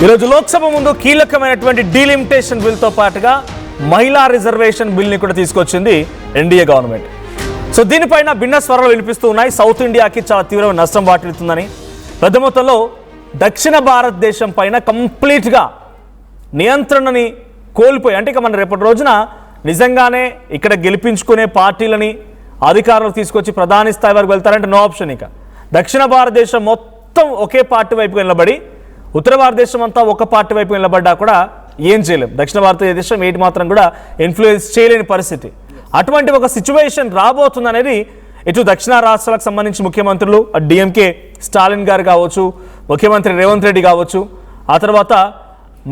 ఈరోజు లోక్సభ ముందు కీలకమైనటువంటి డీలిమిటేషన్ బిల్తో పాటుగా మహిళా రిజర్వేషన్ బిల్ని కూడా తీసుకొచ్చింది ఎన్డీఏ గవర్నమెంట్. సో దీనిపైన భిన్న స్వరాలు వినిపిస్తూ ఉన్నాయి. సౌత్ ఇండియాకి చాలా తీవ్రమైన నష్టం వాటిల్లుతుందని, పెద్ద మొత్తంలో దక్షిణ భారతదేశం పైన కంప్లీట్గా నియంత్రణని కోల్పోయి, అంటే ఇక మన రేపటి రోజున నిజంగానే ఇక్కడ గెలిపించుకునే పార్టీలని అధికారులు తీసుకొచ్చి ప్రధాని స్థాయి వరకు వెళ్తారంటే నో ఆప్షన్. ఇక దక్షిణ భారతదేశం మొత్తం ఒకే పార్టీ వైపు నిలబడి, ఉత్తర భారతదేశం అంతా ఒక పార్టీ వైపు నిలబడ్డా కూడా ఏం చేయలేం. దక్షిణ భారతదేశం ఏటి మాత్రం కూడా ఇన్ఫ్లుయెన్స్ చేయలేని పరిస్థితి. అటువంటి ఒక సిచ్యువేషన్ రాబోతుంది అనేది ఇటు దక్షిణ రాష్ట్రాలకు సంబంధించి ముఖ్యమంత్రులు, డిఎంకే స్టాలిన్ గారు కావచ్చు, ముఖ్యమంత్రి రేవంత్ రెడ్డి కావచ్చు, ఆ తర్వాత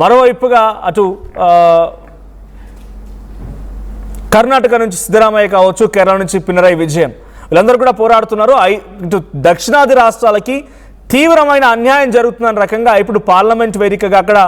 మరోవైపుగా అటు కర్ణాటక నుంచి సిద్ధరామయ్య కావచ్చు, కేరళ నుంచి పినరయి విజయన్, వీళ్ళందరూ కూడా పోరాడుతున్నారు. ఇటు దక్షిణాది రాష్ట్రాలకి తీవ్రమైన అన్యాయం జరుగుతున్న రకంగా ఇప్పుడు పార్లమెంట్ వేదికగా అక్కడ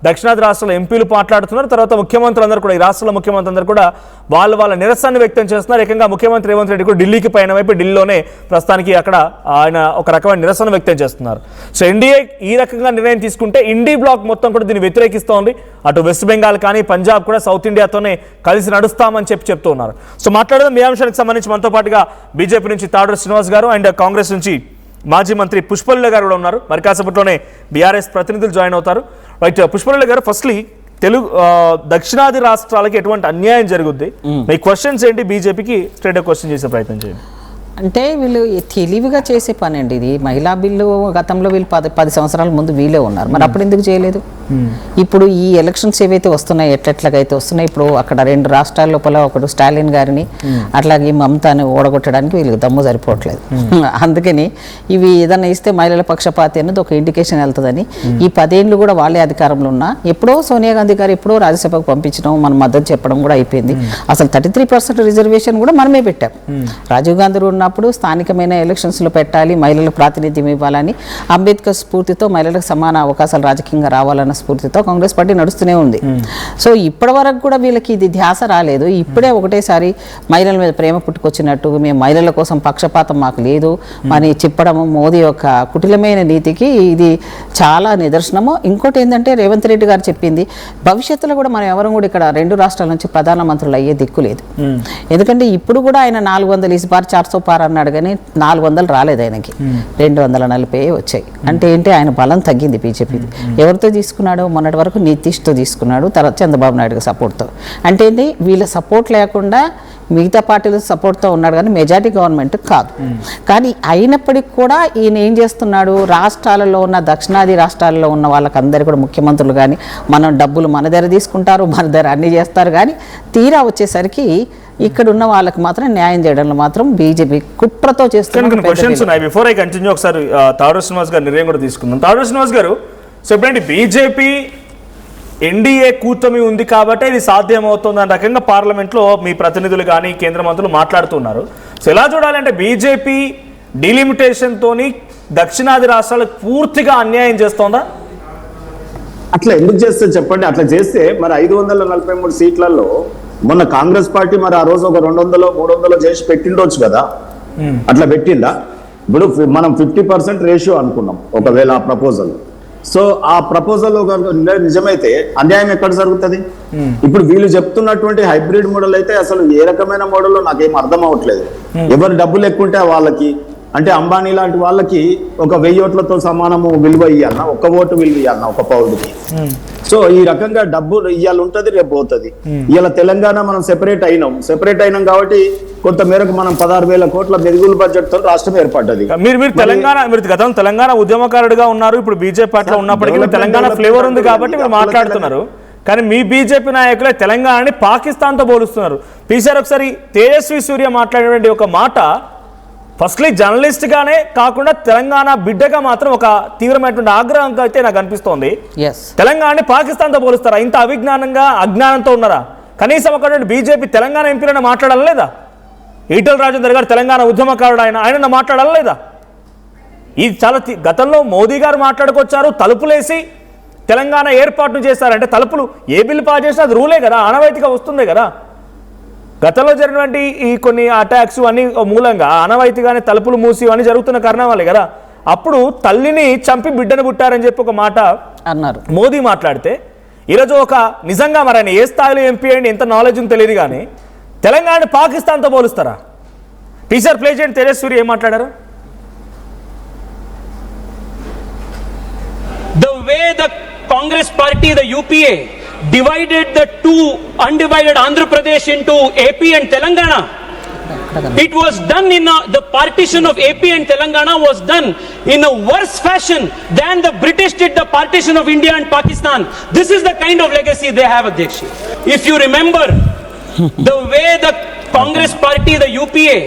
దక్షిణాది రాష్ట్రాల ఎంపీలు మాట్లాడుతున్నారు. తర్వాత ముఖ్యమంత్రులందరూ కూడా, ఈ రాష్ట్రాల ముఖ్యమంత్రులందరూ కూడా వాళ్ళ నిరసనను వ్యక్తం చేస్తున్నారు. ఏకంగా ముఖ్యమంత్రి రేవంత్ రెడ్డి కూడా ఢిల్లీకి పైన వైపు, ఢిల్లీలోనే ప్రస్తుతానికి అక్కడ ఆయన ఒక రకమైన నిరసన వ్యక్తం చేస్తున్నారు. సో ఎన్డీఏ ఈ రకంగా నిర్ణయం తీసుకుంటే ఇండీ బ్లాక్ మొత్తం కూడా దీన్ని వ్యతిరేకిస్తోంది. అటు వెస్ట్ బెంగాల్ కానీ పంజాబ్ కూడా సౌత్ ఇండియాతోనే కలిసి నడుస్తామని చెప్తూ ఉన్నారు. సో మాట్లాడదాం ఈ అంశానికి సంబంధించి. మనతో పాటుగా బీజేపీ నుంచి తాడూరు శ్రీనివాస్ గారు అండ్ కాంగ్రెస్ నుంచి మాజీ మంత్రి పుష్పలీల గారు కూడా ఉన్నారు. మరి కాసేపట్లోనే బీఆర్ఎస్ ప్రతినిధులు జాయిన్ అవుతారు. రైట్, పుష్పలీల గారు, ఫస్ట్లీ దక్షిణాది రాష్ట్రాలకి ఎటువంటి అన్యాయం జరుగుద్ది, మీ క్వశ్చన్స్ ఏంటి? బీజేపీకి స్ట్రైట్ క్వశ్చన్ చేసే ప్రయత్నం చేయండి. అంటే వీళ్ళు తెలివిగా చేసే పని అండి ఇది. మహిళా బిల్లు గతంలో వీళ్ళు 10 సంవత్సరాల ముందు వీళ్ళే ఉన్నారు, మరి అప్పుడు ఎందుకు చేయలేదు? ఇప్పుడు ఈ ఎలక్షన్స్ ఏవైతే వస్తున్నాయి, ఎట్లయితే వస్తున్నాయి, ఇప్పుడు అక్కడ 2 రాష్ట్రాల లోపల ఒకటి స్టాలిన్ గారిని అట్లాగే మమతాని ఓడగొట్టడానికి వీళ్ళకి దమ్ము సరిపోవట్లేదు. అందుకని ఇవి ఏదైనా ఇస్తే మహిళల పక్షపాతి అనేది ఒక ఇండికేషన్ వెళ్తుందని ఈ 10 ఏళ్ళు కూడా వాళ్ళే అధికారంలో ఉన్నా ఎప్పుడో సోనియా గాంధీ గారు ఎప్పుడో రాజ్యసభకు పంపించడం, మన మద్దతు చెప్పడం కూడా అయిపోయింది. అసలు 33% రిజర్వేషన్ కూడా మనమే పెట్టాం. రాజీవ్ గాంధీ ఉన్నప్పుడు స్థానికమైన ఎలక్షన్స్లో పెట్టాలి, మహిళలకు ప్రాతినిధ్యం ఇవ్వాలని, అంబేద్కర్ స్ఫూర్తితో మహిళలకు సమాన అవకాశాలు రాజకీయంగా రావాలన్న స్ఫూర్తితో కాంగ్రెస్ పార్టీ నడుస్తూనే ఉంది. సో ఇప్పటి వరకు కూడా వీళ్ళకి ఇది ధ్యాస రాలేదు. ఇప్పుడే ఒకటేసారి మహిళల మీద ప్రేమ పుట్టుకొచ్చినట్టు, మేము మహిళల కోసం పక్షపాతం మాకు లేదు అని చెప్పడం మోదీ యొక్క కుటిలమైన నీతికి ఇది చాలా నిదర్శనము. ఇంకోటి ఏంటంటే రేవంత్ రెడ్డి గారు చెప్పింది, భవిష్యత్తులో కూడా మనం ఎవరు కూడా ఇక్కడ 2 రాష్ట్రాల నుంచి ప్రధానమంత్రులు అయ్యే దిక్కు లేదు. ఎందుకంటే ఇప్పుడు కూడా ఆయన 400 ఇస్ బార్ 400 పార్ అన్నాడు, కానీ 400 రాలేదు ఆయనకి, 240 వచ్చాయి. అంటే ఏంటి, ఆయన బలం తగ్గింది బీజేపీది. ఎవరితో తీసుకున్నాడు? మొన్నటి వరకు నితీష్తో తీసుకున్నాడు, తర్వాత చంద్రబాబు నాయుడు సపోర్ట్తో. అంటే ఏంటి, వీళ్ళ సపోర్ట్ లేకుండా మిగతా పార్టీల సపోర్ట్తో ఉన్నాడు, కానీ మెజారిటీ గవర్నమెంట్ కాదు. కానీ అయినప్పటికీ కూడా ఈయన ఏం చేస్తున్నాడు, రాష్ట్రాలలో ఉన్న దక్షిణాది రాష్ట్రాల్లో ఉన్న వాళ్ళకందరూ కూడా ముఖ్యమంత్రులు కానీ మనం డబ్బులు మన దగ్గర తీసుకుంటారు, మన దగ్గర అన్నీ చేస్తారు, కానీ తీరా వచ్చేసరికి ఇక్కడ ఉన్న వాళ్ళకి మాత్రం న్యాయం చేయడంలో మాత్రం బీజేపీ కుట్రతో చేస్తున్నారు. బిఫోర్ ఐ కంటిన్యూ, ఒకసారి తాడూరు శ్రీనివాస్ గారు నిర్ణయం కూడా తీసుకుందాం. తాడూరు శ్రీనివాస్ గారు, సో ఎప్పుడంటే బీజేపీ ఎన్డీఏ కూటమి ఉంది కాబట్టి ఇది సాధ్యమవుతుంది అనే రకంగా పార్లమెంట్లో మీ ప్రతినిధులు కానీ కేంద్ర మంత్రులు మాట్లాడుతున్నారు. సో ఎలా చూడాలంటే బీజేపీ డీలిమిటేషన్తోని దక్షిణాది రాష్ట్రాలకు పూర్తిగా అన్యాయం చేస్తోందా? అట్లా ఎందుకు చేస్తే చెప్పండి. అట్లా చేస్తే మరి 543 సీట్లలో మొన్న కాంగ్రెస్ పార్టీ మరి ఆ రోజు ఒక 200 300 చేసి పెట్టిండొచ్చు కదా, అట్లా పెట్టిందా? ఇప్పుడు మనం 50% రేషియో అనుకున్నాం ఒకవేళ ఆ ప్రపోజల్. సో ఆ ప్రపోజల్ నిజమైతే అన్యాయం ఎక్కడ జరుగుతుంది? ఇప్పుడు వీళ్ళు చెప్తున్నటువంటి హైబ్రిడ్ మోడల్ అయితే అసలు ఏ రకమైన మోడల్లో నాకేం అర్థం అవ్వట్లేదు. ఎవరు డబ్బులు ఎక్కువ ఉంటే వాళ్ళకి, అంటే అంబానీ లాంటి వాళ్ళకి 1000 ఓట్లతో సమానము విలువ ఇవ్వాలన్నా, 1 ఓటు విలువ ఇవ్వాలన్నా ఒక పౌరుడికి. సో ఈ రకంగా డబ్బు ఇవాళ ఉంటుంది, రేపు పోతుంది. ఇవాళ తెలంగాణ మనం సెపరేట్ అయినాం కాబట్టి కొంత మేరకు మనం 16,000 కోట్ల మెరుగుల బడ్జెట్ తో రాష్ట్రం ఏర్పడ్డది. మీరు గతంలో తెలంగాణ ఉద్యమకారుడిగా ఉన్నారు, ఇప్పుడు బీజేపీ పార్టీలో ఉన్నప్పటికీ తెలంగాణ ఫ్లేవర్ ఉంది కాబట్టి మీరు మాట్లాడుతున్నారు. కానీ మీ బీజేపీ నాయకులే తెలంగాణని పాకిస్తాన్తో పోలుస్తున్నారు. పీసారు ఒకసారి తేజస్వి సూర్య మాట్లాడేటువంటి ఒక మాట, ఫస్ట్లీ జర్నలిస్ట్గానే కాకుండా తెలంగాణ బిడ్డగా మాత్రం ఒక తీవ్రమైనటువంటి ఆగ్రహంగా అయితే నాకు అనిపిస్తోంది. తెలంగాణని పాకిస్తాన్తో పోలుస్తారా? ఇంత అజ్ఞానంతో ఉన్నారా? కనీసం ఒక బీజేపీ తెలంగాణ ఎంపీలను మాట్లాడాలి లేదా? ఈటల రాజేందర్ గారు తెలంగాణ ఉద్యమకారుడు, ఆయన మాట్లాడాలి లేదా? ఇది చాలా గతంలో మోదీ గారు మాట్లాడుకొచ్చారు, తలుపులేసి తెలంగాణ ఏర్పాటును చేశారంటే తలుపులు ఏ బిల్లు పాస్ చేసినా అది రూలే కదా, ఆనవాయితీగా వస్తుంది కదా. గతంలో జరిగినటువంటి ఈ కొన్ని అటాక్స్ అన్ని మూలంగా ఆనవాయితీగానే తలుపులు మూసి అని జరుగుతున్న కారణం వల్లే కదా. అప్పుడు తల్లిని చంపి బిడ్డను పుట్టారని చెప్పి ఒక మాట అన్నారు. మోదీ మాట్లాడితే ఈరోజు ఒక నిజంగా మరి ఆయన ఏ స్థాయిలో ఎంపీ అయ్యండి, ఎంత నాలెడ్జ్ ఉందో తెలియదు కానీ తెలంగాణ పాకిస్తాన్తో పోలుస్తారా? టీచర్ ప్లే చేయండి, తేజస్వరి ఏం మాట్లాడారు? The way the Congress party, the UPA, divided the two undivided Andhra Pradesh into AP and Telangana. It was done in the partition of AP and Telangana was done in a worse fashion than the British did the partition of India and Pakistan. This is the kind of legacy they have, Adhyaksha. If you remember, the way the Congress party, the UPA,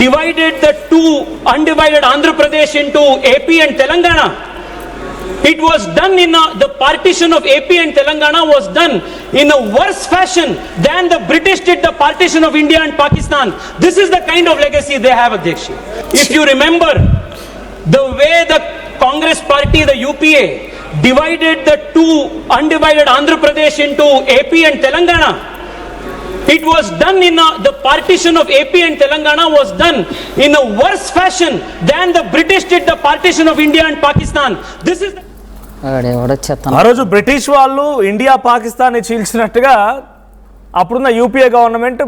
divided the two undivided Andhra Pradesh into AP and Telangana. It was done in the partition of AP and Telangana was done in a worse fashion than the British did the partition of India and Pakistan. This is the kind of legacy they have, Adhyaksha. If you remember, the way the Congress party, the UPA, divided the two undivided Andhra Pradesh into AP and Telangana. It was done in the partition of AP and Telangana was done in a worse fashion than the British did the partition of India and Pakistan. This is ఆ రోజు British వాళ్ళు India పాకిస్తాన్ని చీల్చినట్టుగా అప్పుడున్న UPA government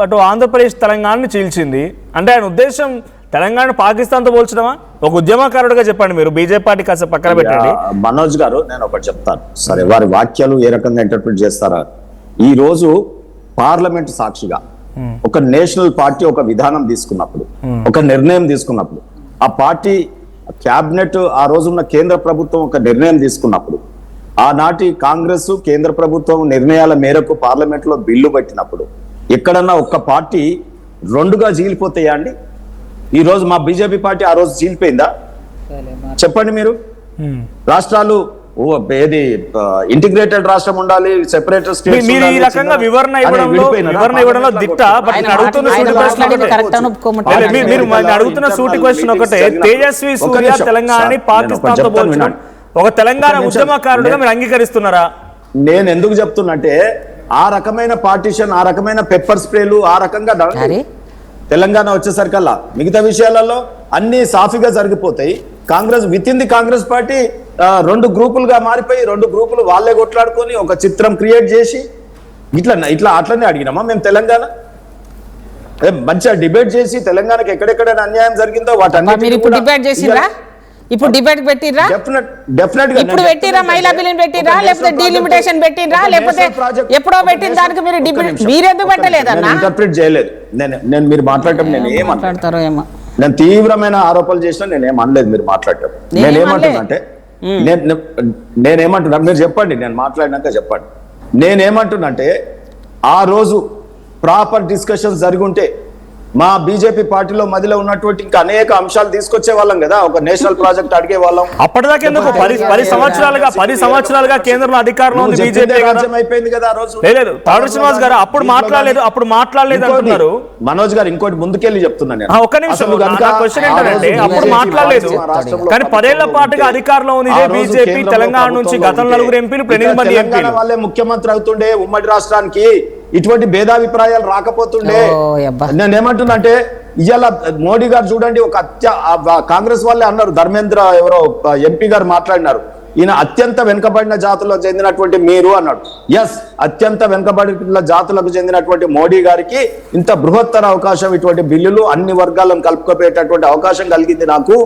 అటు ఆంధ్రప్రదేశ్ తెలంగాణని చీల్చింది. అంటే ఆయన ఉద్దేశం తెలంగాణ పాకిస్తాన్తో పోల్చడమా? ఒక ఉద్యమకారుడిగా చెప్పండి, మీరు బీజేపీ పార్టీ కాస్త పక్కన పెట్టండి. మనోజ్ గారు, నేను ఒకటి చెప్తాను సరే, వారి వాక్యాలు ఏ రకంగా ఇంటర్ప్రిట్ చేస్తారా? ఈ రోజు పార్లమెంట్ సాక్షిగా ఒక నేషనల్ పార్టీ ఒక విధానం తీసుకున్నప్పుడు, ఒక నిర్ణయం తీసుకున్నప్పుడు, ఆ పార్టీ క్యాబినెట్ ఆ రోజున్న కేంద్ర ప్రభుత్వం ఒక నిర్ణయం తీసుకున్నప్పుడు, ఆనాటి కాంగ్రెస్ కేంద్ర ప్రభుత్వం నిర్ణయాల మేరకు పార్లమెంట్ లో బిల్లు పెట్టినప్పుడు ఎక్కడన్నా ఒక్క పార్టీ రెండుగా చీలిపోతాయా అండి? ఈ రోజు మా బీజేపీ పార్టీ ఆ రోజు చీలిపోయిందా? చెప్పండి మీరు. రాష్ట్రాలు ఏది ఇంటిగ్రేటెడ్ రాష్ట్రం ఉండాలి, సెపరేట్ స్టేట్స్ మీరు ఈ రకంగా వివరణ ఇవ్వడంలో దిట్ట. బట్ నేను అడుగుతున్న సూటి క్వశ్చన్ ఒకటే, తేజస్వి సూర్య తెలంగాణని పాకిస్తాన్ తో పోల్చడం ఒక తెలంగాణ ఉద్యమకారుడిగా మీరు అంగీకరిస్తున్నారా? నేను ఎందుకు చెప్తున్నంటే ఆ రకమైన పార్టీషన్, ఆ రకమైన పెప్పర్ స్ప్రేలు, ఆ రకంగా తెలంగాణ వచ్చేసరికల్లా మిగతా విషయాలలో అన్ని సాఫీగా జరిగిపోతాయి. Congress with in the Congress party రెండు గ్రూపులుగా మారిపోయి రెండు గ్రూపులు వాళ్ళే కొట్లాడుకొని ఒక చిత్రం క్రియేట్ చేసి ఇట్లా అట్లనే అడిగినామా మేము? తెలంగాణ మంచిగా డిబేట్ చేసి తెలంగాణకి ఎక్కడెక్కడ అన్యాయం జరిగిందో వాటన్ని ఇప్పుడు డిబేట్ పెట్టిరా? డెఫినెట్ గా ఇప్పుడు పెట్టిరా? మహిళా బిల్లుని పెట్టిరా? లేకపోతే డీలిమిటేషన్ పెట్టిరా? లేకపోతే ఎప్పుడో పెట్టిన దానికి మీరు మీరెందుకు పెట్టలేదన్నా? ఇంటర్ప్రిట్ చేయలేదు నేను. మీరు మాట్లాడటం నేను ఏం మాట్లాడతారో ఏమో, నేను తీవ్రమైన ఆరోపణలు చేసినా నేనేం అనలేదు. మీరు మాట్లాడటం నేనేమంటున్నా అంటే నేనేమంటున్నా మీరు చెప్పండి, నేను మాట్లాడినాక చెప్పండి. నేనేమంటున్నా అంటే ఆ రోజు ప్రాపర్ డిస్కషన్స్ జరుగుంటే మా బీజేపీ పార్టీలో మధ్యలో ఉన్నటువంటి ఇంకా అనేక అంశాలు తీసుకొచ్చే వాళ్ళం కదా, ఒక నేషనల్ ప్రాజెక్ట్ అడిగే వాళ్ళం. అప్పటిదాకా ఎందుకు 10 సంవత్సరాలుగా కేంద్రంలో అధికారంలో ఉంది బీజేపీ అయిపోయింది కదా ఆ రోజు. లేదు తాడు శ్రీనివాస్ గారు అప్పుడు మాట్లాడలేదు అంటున్నారు. మనోజ్ గారు ఇంకోటి ముందుకెళ్ళి చెప్తున్నాను నేను. ఒక్క నిమిషం, క్వశ్చన్ ఏంటంటే అప్పుడు మాట్లాడలేదు కానీ 10 ఏళ్ల పాటుగా అధికారంలో ఉంది బీజేపీ. తెలంగాణ నుంచి గతంలో 9 ఎంపీలు, 8 మంది ఎంపీలు వాళ్ళే ముఖ్యమంత్రి అవుతుండే ఉమ్మడి రాష్ట్రానికి. ఇటువంటి భేదాభిప్రాయాలు రాకపోతుండే. నేను ఏమంటున్నా అంటే ఇవాళ మోడీ గారు చూడండి, ఒక కాంగ్రెస్ వాళ్ళే అన్నారు, ధర్మేంద్ర ఎవరో ఎంపీ గారు మాట్లాడినారు, ఈయన అత్యంత వెనుకబడిన జాతులకు చెందినటువంటి మీరు అన్నాడు. ఎస్, అత్యంత వెనుకబడిన జాతులకు చెందినటువంటి మోడీ గారికి ఇంత బృహత్తర అవకాశం, ఇటువంటి బిల్లులు అన్ని వర్గాలను కలుపుకోపోయేటటువంటి అవకాశం కలిగింది నాకు.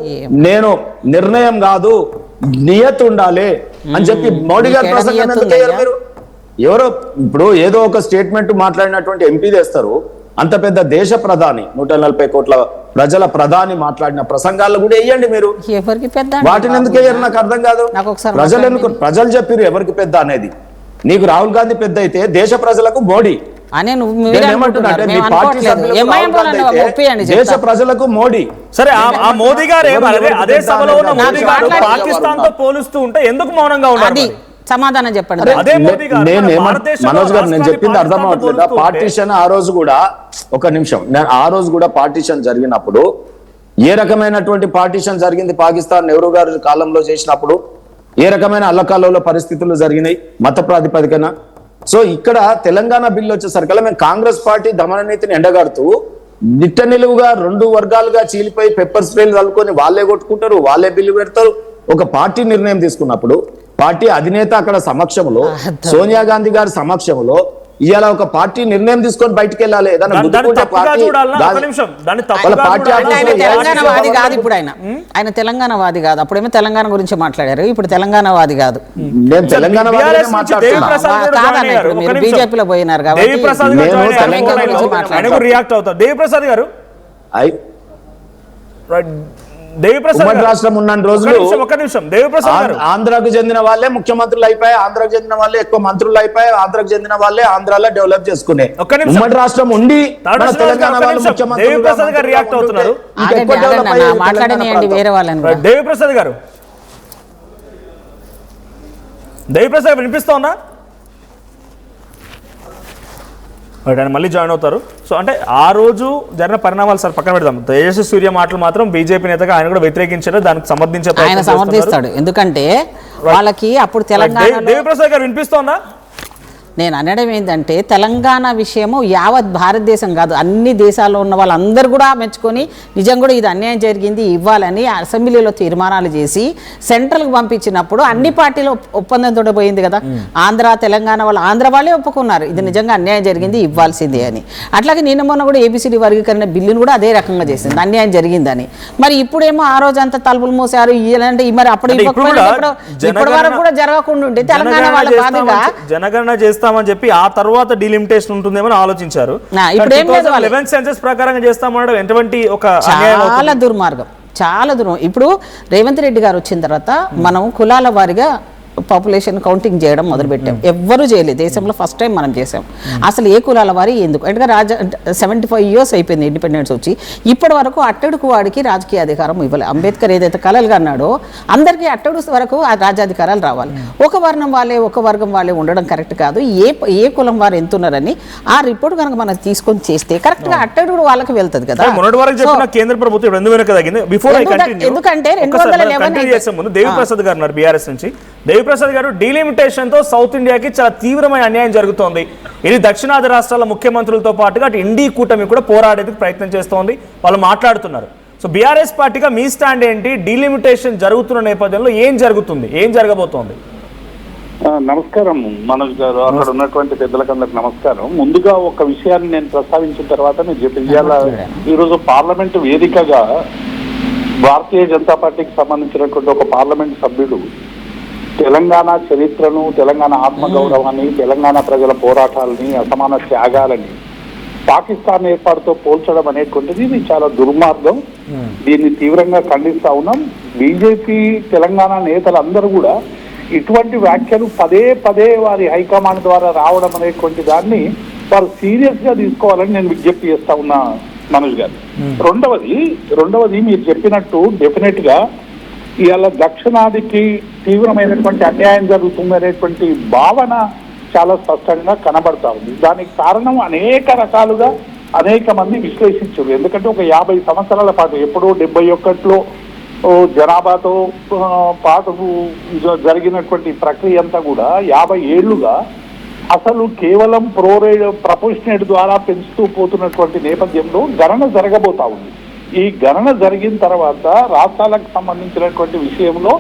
నేను నిర్ణయం కాదు నియత్ ఉండాలి అని చెప్పి మోడీ గారు ప్రసంగం ఎందుకు అయ్యారు మీరు? ఎవరో ఇప్పుడు ఏదో ఒక స్టేట్మెంట్ మాట్లాడినటువంటి ఎంపీ తెస్తారు, అంత పెద్ద దేశ ప్రధాని 140 కోట్ల ప్రజల ప్రధాని మాట్లాడిన ప్రసంగాల్లో కూడా వేయండి మీరు. వాటిని ఎందుకు వేయరు నాకు అర్థం కాదు. ప్రజలు చెప్పారు ఎవరికి పెద్ద అనేది. నీకు రాహుల్ గాంధీ పెద్ద అయితే దేశ ప్రజలకు మోడీ, దేశ ప్రజలకు మోడీ. సరే, ఆ మోదీ గారు అదే సభలో ఉన్న మోదీ గారు పాకిస్తాన్ తో పోలుస్తూ ఉంటే ఎందుకు మౌనంగా ఉన్నారు? సమాధానం చెప్పండి. మనోజ్ గారు నేను చెప్పింది అర్థం అవట్లేదా? పార్టీషన్ ఆ రోజు కూడా, ఒక నిమిషం, ఆ రోజు కూడా పార్టీషన్ జరిగినప్పుడు ఏ రకమైనటువంటి పార్టీషన్ జరిగింది పాకిస్తాన్ నెహ్రూ గారు కాలంలో చేసినప్పుడు, ఏ రకమైన అల్లకల్లోల పరిస్థితులు జరిగినాయి మత ప్రాతిపదికన. సో ఇక్కడ తెలంగాణ బిల్లు వచ్చేసరికి మేము కాంగ్రెస్ పార్టీ దమన నీతిని ఎండగడుతూ నిట్ట నిలువుగా రెండు వర్గాలుగా చీలిపోయి పెప్పర్ స్ప్రేలు చల్లుకొని వాళ్ళే కొట్టుకుంటారు, వాళ్ళే బిల్లు పెడతారు. ఒక పార్టీ నిర్ణయం తీసుకున్నప్పుడు పార్టీ అధినేత అక్కడ సమక్షంలో, సోనియా గాంధీ గారి సమక్షంలో ఇవాళ ఒక పార్టీ నిర్ణయం తీసుకొని బయటకు వెళ్ళాలి. ఏదైనా గుర్తుకుంటే పార్టీ వాళ్ళ పార్టీ ఆయన తెలంగాణవాది కాదు. ఇప్పుడు ఆయన తెలంగాణవాది కాదు. అప్పుడేమో తెలంగాణ గురించి మాట్లాడారు, ఇప్పుడు తెలంగాణవాది కాదు. నేను తెలంగాణ కాదన్న, ఇప్పుడు మీరు బీజేపీలో పోయినారు కాబట్టి రియాక్ట్ అవుతారు. దేవిప్రసాద్ గారు, ఉమ్మడి రాష్ట్రం ఉన్న రోజులు ఒక నిమిషం దేవిప్రసాద్ గారు, ఆంధ్రాకు చెందిన వాళ్ళే ముఖ్యమంత్రులు అయిపోయి, ఆంధ్రాకు చెందిన వాళ్ళే ఎక్కువ మంత్రులు అయిపోయి, ఆంధ్రాకు చెందిన వాళ్ళే ఆంధ్రాలో డెవలప్ చేసుకునే ఉమ్మడి రాష్ట్రం ఉండి తెలంగాణ వాళ్ళు దేవిప్రసాద్ గారు రియాక్ట్ అవుతున్నారు. మాట్లాడనియండి వేరే వాళ్ళని. దేవిప్రసాద్ గారు, దేవిప్రసాద్ వినిపిస్తోందా? ఆయన మళ్ళీ జాయిన్ అవుతారు. సో అంటే ఆ రోజు జరిగిన పరిణామాలు సార్ పక్కన పెడదాం. తేజస్వి సూర్య మాటలు మాత్రం బీజేపీ నేతగా ఆయన కూడా వ్యతిరేకించారు, దానికి సమర్థించే ఆయన సమర్థిస్తాడు. ఎందుకంటే వాళ్ళకి అప్పుడు తెలంగాణ. దేవిప్రసాద్ గారు వినిపిస్తోందా? నేను అనడం ఏంటంటే తెలంగాణ విషయము యావత్ భారతదేశం కాదు, అన్ని దేశాల్లో ఉన్న వాళ్ళందరూ కూడా మెచ్చుకొని నిజం కూడా ఇది అన్యాయం జరిగింది ఇవ్వాలని అసెంబ్లీలో తీర్మానాలు చేసి సెంట్రల్కి పంపించినప్పుడు అన్ని పార్టీలు ఒప్పందంతో పోయింది కదా. ఆంధ్ర తెలంగాణ వాళ్ళు, ఆంధ్ర వాళ్ళే ఒప్పుకున్నారు ఇది నిజంగా అన్యాయం జరిగింది ఇవ్వాల్సిందే అని. అట్లాగే నిన్న మొన్న కూడా ఏబిసిడి వర్గీకరణ బిల్లును కూడా అదే రకంగా చేసింది, అన్యాయం జరిగిందని. మరి ఇప్పుడేమో ఆ రోజు అంతా తలుపులు మూసారు ఇలాంటి, మరి అప్పుడు ఇప్పటి వరకు కూడా జరగకుండా ఉంటే తెలంగాణ వాళ్ళ బాధగా జనగణన చేస్తామని చెప్పి ఆ తర్వాత డిలిమిటేషన్ ఉంటుందేమో ఆలోచించారు. సెన్సస్ ప్రకారంగా చేస్తామనడం ఎటువంటి ఒక చాలా దుర్మార్గం, చాలా దుర్మార్గం. ఇప్పుడు రేవంత్ రెడ్డి గారు వచ్చిన తర్వాత మనం కులాల వారిగా పాపులేషన్ కౌంటింగ్ చేయడం మొదలుపెట్టాం. ఎవ్వరూ చేయలేదు, దేశంలో ఫస్ట్ టైం మనం చేసాం. అసలు ఏ కులాల వారి ఎందుకు అంటే 75 years అయిపోయింది ఇండిపెండెన్స్ వచ్చి, ఇప్పటి వరకు అట్టడుగు వాడికి రాజకీయ అధికారం ఇవ్వలేదు. అంబేద్కర్ ఏదైతే కలలుగా అన్నాడో అందరికీ అట్టడుగు వరకు ఆ రాజ్యాధికారాలు రావాలి. ఒక వర్ణం వాళ్ళే, ఒక వర్గం వాళ్ళే ఉండడం కరెక్ట్ కాదు. ఏ కులం వారు ఎంతున్నారని ఆ రిపోర్ట్ కనుక మనం తీసుకొని చేస్తే కరెక్ట్ గా అట్టడుగు వాళ్ళకి వెళ్తుంది కదా. కేంద్ర ప్రభుత్వం ఎందుకంటే 2011 దేవిప్రసాద్ గారు ఉన్నారు బీఆర్ఎస్ నుంచి. దేవిప్రసాద్ గారు, డీలిమిటేషన్ తో సౌత్ ఇండియాకి చాలా తీవ్రమైన అన్యాయం జరుగుతోంది. ఇది దక్షిణాది రాష్ట్రాల ముఖ్యమంత్రులతో పాటుగా అటు ఇండి కూటమి కూడా పోరాడేందుకు ప్రయత్నం చేస్తోంది, వాళ్ళు మాట్లాడుతున్నారు. సో బీఆర్ఎస్ పార్టీగా మీ స్టాండ్ ఏంటి? డీలిమిటేషన్ జరుగుతున్న నేపథ్యంలో ఏం జరుగుతుంది, ఏం జరగబోతోంది? నమస్కారం మనోజ్ గారు, అక్కడ ఉన్నటువంటి పెద్దలకు అందరికి నమస్కారం. ముందుగా ఒక విషయాన్ని నేను ప్రస్తావించిన తర్వాత మీరు చెప్పి, ఈరోజు పార్లమెంట్ వేదికగా భారతీయ జనతా పార్టీకి సంబంధించినటువంటి ఒక పార్లమెంట్ సభ్యుడు తెలంగాణ చరిత్రను, తెలంగాణ ఆత్మగౌరవాన్ని, తెలంగాణ ప్రజల పోరాటాలని, అసమాన త్యాగాలని పాకిస్తాన్ ఏర్పాటుతో పోల్చడం అనేటువంటిది ఇది చాలా దుర్మార్గం. దీన్ని తీవ్రంగా ఖండిస్తా ఉన్నాం. బీజేపీ తెలంగాణ నేతలందరూ కూడా ఇటువంటి వ్యాఖ్యలు పదే పదే వారి హైకమాండ్ ద్వారా రావడం అనేటువంటి దాన్ని వారు సీరియస్ గా తీసుకోవాలని నేను విజ్ఞప్తి చేస్తా ఉన్నా మనోజ్ గారు. రెండవది మీరు చెప్పినట్టు డెఫినెట్ గా ఇవాళ దక్షిణాదికి తీవ్రమైనటువంటి అన్యాయం జరుగుతుంది అనేటువంటి భావన చాలా స్పష్టంగా కనబడతా ఉంది. దానికి కారణం అనేక రకాలుగా అనేక మంది విశ్లేషించారు. ఎందుకంటే ఒక 50 సంవత్సరాల పాటు, ఎప్పుడో 71లో జనాభాతో పాటు జరిగినటువంటి ప్రక్రియ అంతా కూడా 50 ఏళ్లుగా అసలు కేవలం ప్రపోర్షనేట్ ద్వారా పెంచుతూ పోతున్నటువంటి నేపథ్యంలో గణన జరగబోతా ఉంది. ఈ గణన జరిగిన తర్వాత రాష్ట్రాలకు సంబంధించినటువంటి విషయంలో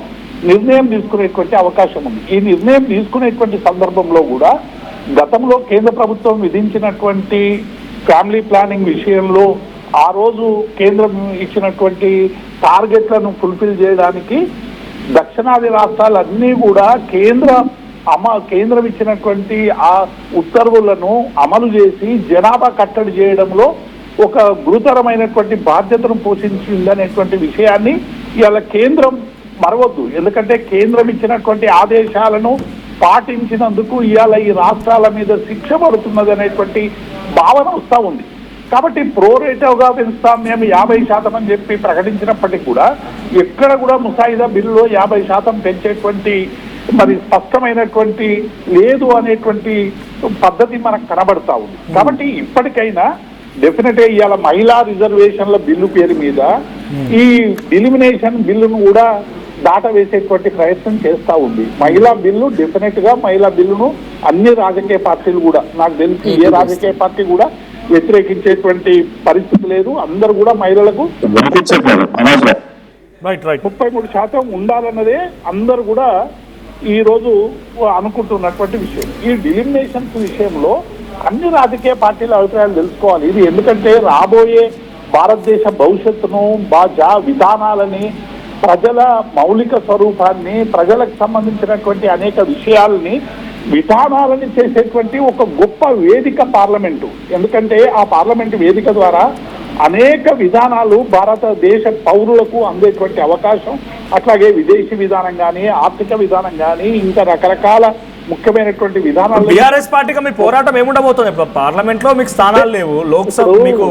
నిర్ణయం తీసుకునేటువంటి అవకాశం ఉంది. ఈ నిర్ణయం తీసుకునేటువంటి సందర్భంలో కూడా గతంలో కేంద్ర ప్రభుత్వం విధించినటువంటి ఫ్యామిలీ ప్లానింగ్ విషయంలో ఆ రోజు కేంద్రం ఇచ్చినటువంటి టార్గెట్లను ఫుల్ఫిల్ చేయడానికి దక్షిణాది రాష్ట్రాలన్నీ కూడా కేంద్రం ఇచ్చినటువంటి ఆ ఉత్తర్వులను అమలు చేసి జనాభా కట్టడి చేయడంలో ఒక గురుతరమైనటువంటి బాధ్యతను పోషించిందనేటువంటి విషయాన్ని ఇవాళ కేంద్రం మరవద్దు. ఎందుకంటే కేంద్రం ఇచ్చినటువంటి ఆదేశాలను పాటించినందుకు ఇవాళ ఈ రాష్ట్రాల మీద శిక్ష పడుతున్నది అనేటువంటి భావన వస్తూ ఉంది. కాబట్టి ప్రోరేటివ్గా పెంచుతాం మేము 50% అని చెప్పి ప్రకటించినప్పటికీ కూడా ఎక్కడ కూడా ముసాయిదా బిల్లులో 50% పెంచేటువంటి మరి స్పష్టమైనటువంటి లేదు అనేటువంటి పద్ధతి మనకు కనబడతా ఉంది. కాబట్టి ఇప్పటికైనా డెఫినెట్ గా ఇవాళ మహిళా రిజర్వేషన్ల బిల్లు పేరు మీద ఈ ఎలిమినేషన్ బిల్లును కూడా దాటవేసేటువంటి ప్రయత్నం చేస్తా ఉంది. మహిళా బిల్లు డెఫినెట్ గా మహిళా బిల్లును అన్ని రాజకీయ పార్టీలు కూడా, నాకు తెలిసి ఏ రాజకీయ పార్టీ కూడా వ్యతిరేకించేటువంటి పరిస్థితి లేదు. అందరూ కూడా మహిళలకు 33% ఉండాలన్నదే అందరూ కూడా ఈ రోజు అనుకుంటున్నటువంటి విషయం. ఈ డిలిమినేషన్స్ విషయంలో అన్ని రాజకీయ పార్టీల అభిప్రాయాలు తెలుసుకోవాలి. ఇది ఎందుకంటే రాబోయే భారతదేశ భవిష్యత్తును, విధానాలని, ప్రజల మౌలిక స్వరూపాన్ని, ప్రజలకు సంబంధించినటువంటి అనేక విషయాలని, విధానాలని చేసేటువంటి ఒక గొప్ప వేదిక పార్లమెంటు. ఎందుకంటే ఆ పార్లమెంటు వేదిక ద్వారా అనేక విధానాలు భారతదేశ పౌరులకు అందేటువంటి అవకాశం, అట్లాగే విదేశీ విధానం కానీ, ఆర్థిక విధానం కానీ, ఇంకా రకరకాల ముఖ్యమైనటువంటి విధానాలు. బీఆర్ఎస్ పార్టీగా మీ పోరాటం ఏముండబోతుంది? పార్లమెంట్ లో మీకు స్థానాలు లేవు, లోక్సభ మీకు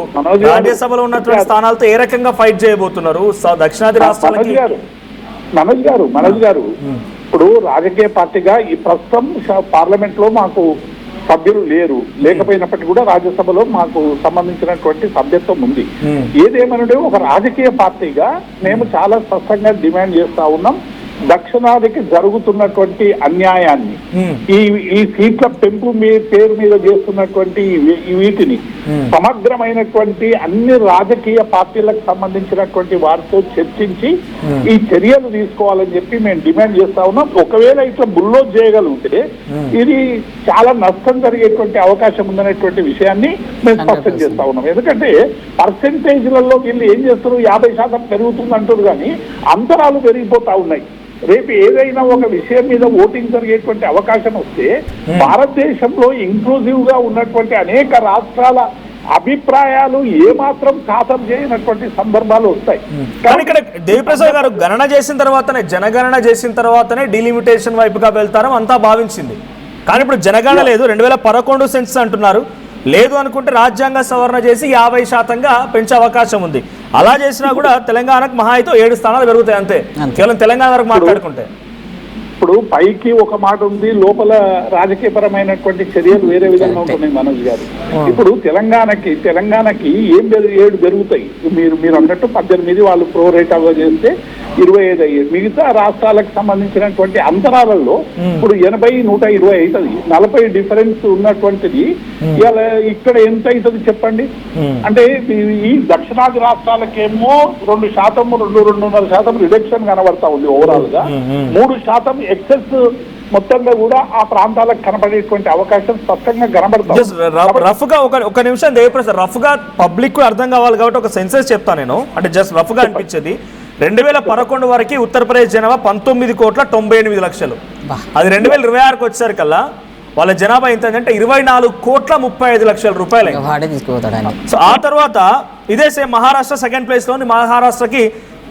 రాజ్యసభలో ఉన్నటువంటి స్థానాలతో ఏ రకంగా ఫైట్ చేయబోతున్నారు దక్షిణాది రాష్ట్రాలకి? మనోజ్ గారు ఇప్పుడు రాజకీయ పార్టీగా ఈ ప్రస్తుతం పార్లమెంట్ లో మాకు సభ్యులు లేకపోయినప్పటికీ కూడా రాజ్యసభలో మాకు సంబంధించినటువంటి సభ్యత్వం ఉంది. ఏదేమనంటే ఒక రాజకీయ పార్టీగా మేము చాలా స్పష్టంగా డిమాండ్ చేస్తా ఉన్నాం, దక్షిణాదికి జరుగుతున్నటువంటి అన్యాయాన్ని, ఈ సీట్ల పెంపు పేరు మీద చేస్తున్నటువంటి వీటిని సమగ్రమైనటువంటి అన్ని రాజకీయ పార్టీలకు సంబంధించినటువంటి వారితో చర్చించి ఈ చర్యలు తీసుకోవాలని చెప్పి మేము డిమాండ్ చేస్తా ఉన్నాం. ఒకవేళ ఇట్లా బుల్లోజ్ చేయగలిగితే ఇది చాలా నష్టం జరిగేటువంటి అవకాశం ఉందనేటువంటి విషయాన్ని మేము స్పష్టం చేస్తా ఉన్నాం. ఎందుకంటే పర్సెంటేజ్లలో వీళ్ళు ఏం చేస్తారు, 50% పెరుగుతుంది అంటారు, కానీ అంతరాలు పెరిగిపోతా ఉన్నాయి. రేపు ఏదైనా ఒక విషయం మీద ఓటింగ్ జరిగేటువంటి అవకాశం వస్తే భారతదేశంలో ఇంక్లూజివ్ గా ఉన్నటువంటి అనేక రాష్ట్రాల అభిప్రాయాలు ఏమాత్రం ఖాతం చేయనటువంటి సందర్భాలు వస్తాయి. కానీ ఇక్కడ దేవిప్రసాద్ గారు గణన చేసిన తర్వాతనే, జనగణన చేసిన తర్వాతనే డిలిమిటేషన్ వైపుగా వెళ్తారని అంతా భావించింది. కానీ ఇప్పుడు జనగణన లేదు, 2011 సెన్సస్ అంటున్నారు. లేదు అనుకుంటే రాజ్యాంగ సవరణ చేసి 50%గా పెంచే అవకాశం ఉంది. అలా చేసినా కూడా తెలంగాణకు మహా అయితే 7 స్థానాలు పెరుగుతాయి అంతే, కేవలం తెలంగాణ వరకు మాట్లాడుకుంటే. ఇప్పుడు పైకి ఒక మాట ఉంది, లోపల రాజకీయపరమైనటువంటి చర్యలు వేరే విధంగా ఉంటున్నాయి మనోజ్ గారు. ఇప్పుడు తెలంగాణకి ఏం 7 పెరుగుతాయి. మీరు అన్నట్టు 18 వాళ్ళు ప్రో రేట్ అవ్వ చేస్తే 25 అయ్యేది. మిగతా రాష్ట్రాలకు సంబంధించినటువంటి అంతరాలలో ఇప్పుడు 80-120 అవుతుంది. 40 డిఫరెన్స్ ఉన్నటువంటిది ఇలా ఇక్కడ ఎంత అవుతుంది చెప్పండి? అంటే ఈ దక్షిణాది రాష్ట్రాలకేమో 2%, 2.5% రిడక్షన్ కనబడతా ఉంది ఓవరాల్ గా. 3% ఎక్సెస్ మొత్తంగా కూడా ఆ ప్రాంతాలకు కనబడేటువంటి అవకాశం స్పష్టంగా కనబడుతుంది. రఫ్ గా ఒక నిమిషం దేవిప్రసాద్, రఫ్ గా పబ్లిక్ అర్థం కావాలి కాబట్టి ఒక సెన్సస్ చెప్తాను నేను. అంటే జస్ట్ రఫ్ గా అనిపించేది, 2011 వరకు ఉత్తరప్రదేశ్ జనాభా 19,98,00,000. అది 2026కి వచ్చేసరికల్లా వాళ్ళ జనాభా ఎంత అంటే 24,35,00,000 రూపాయలు. సో ఆ తర్వాత ఇదే సేమ్ మహారాష్ట్ర సెకండ్ ప్లేస్ లోని, మహారాష్ట్రకి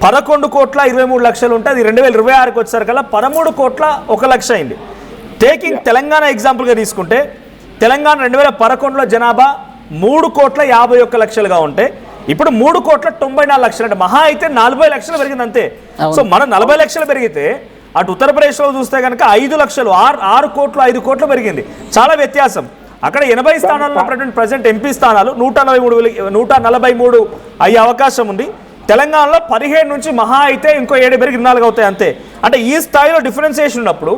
11,23,00,000 ఉంటే అది 2026కి వచ్చేసరికల్లా 13,01,00,000 అయింది. టేకింగ్ తెలంగాణ ఎగ్జాంపుల్గా తీసుకుంటే, తెలంగాణ 2011లో జనాభా 3,51,00,000గా ఉంటే ఇప్పుడు 3,94,00,000, అంటే మహా అయితే 40 లక్షలు పెరిగింది అంతే. సో మనం 40 లక్షలు పెరిగితే అటు ఉత్తరప్రదేశ్లో చూస్తే కనుక 5 లక్షలు, 6 కోట్లు 5 కోట్లు పెరిగింది. చాలా వ్యత్యాసం. అక్కడ 80 స్థానాల్లో ప్రజెంట్ ఎంపీ స్థానాలు 143 అయ్యే అవకాశం ఉంది. తెలంగాణలో 15 నుంచి మహా అయితే ఇంకో 7 పెరిగి 4 అవుతాయి అంతే. అంటే ఈ స్థాయిలో డిఫరెన్సియేషన్ ఉన్నప్పుడు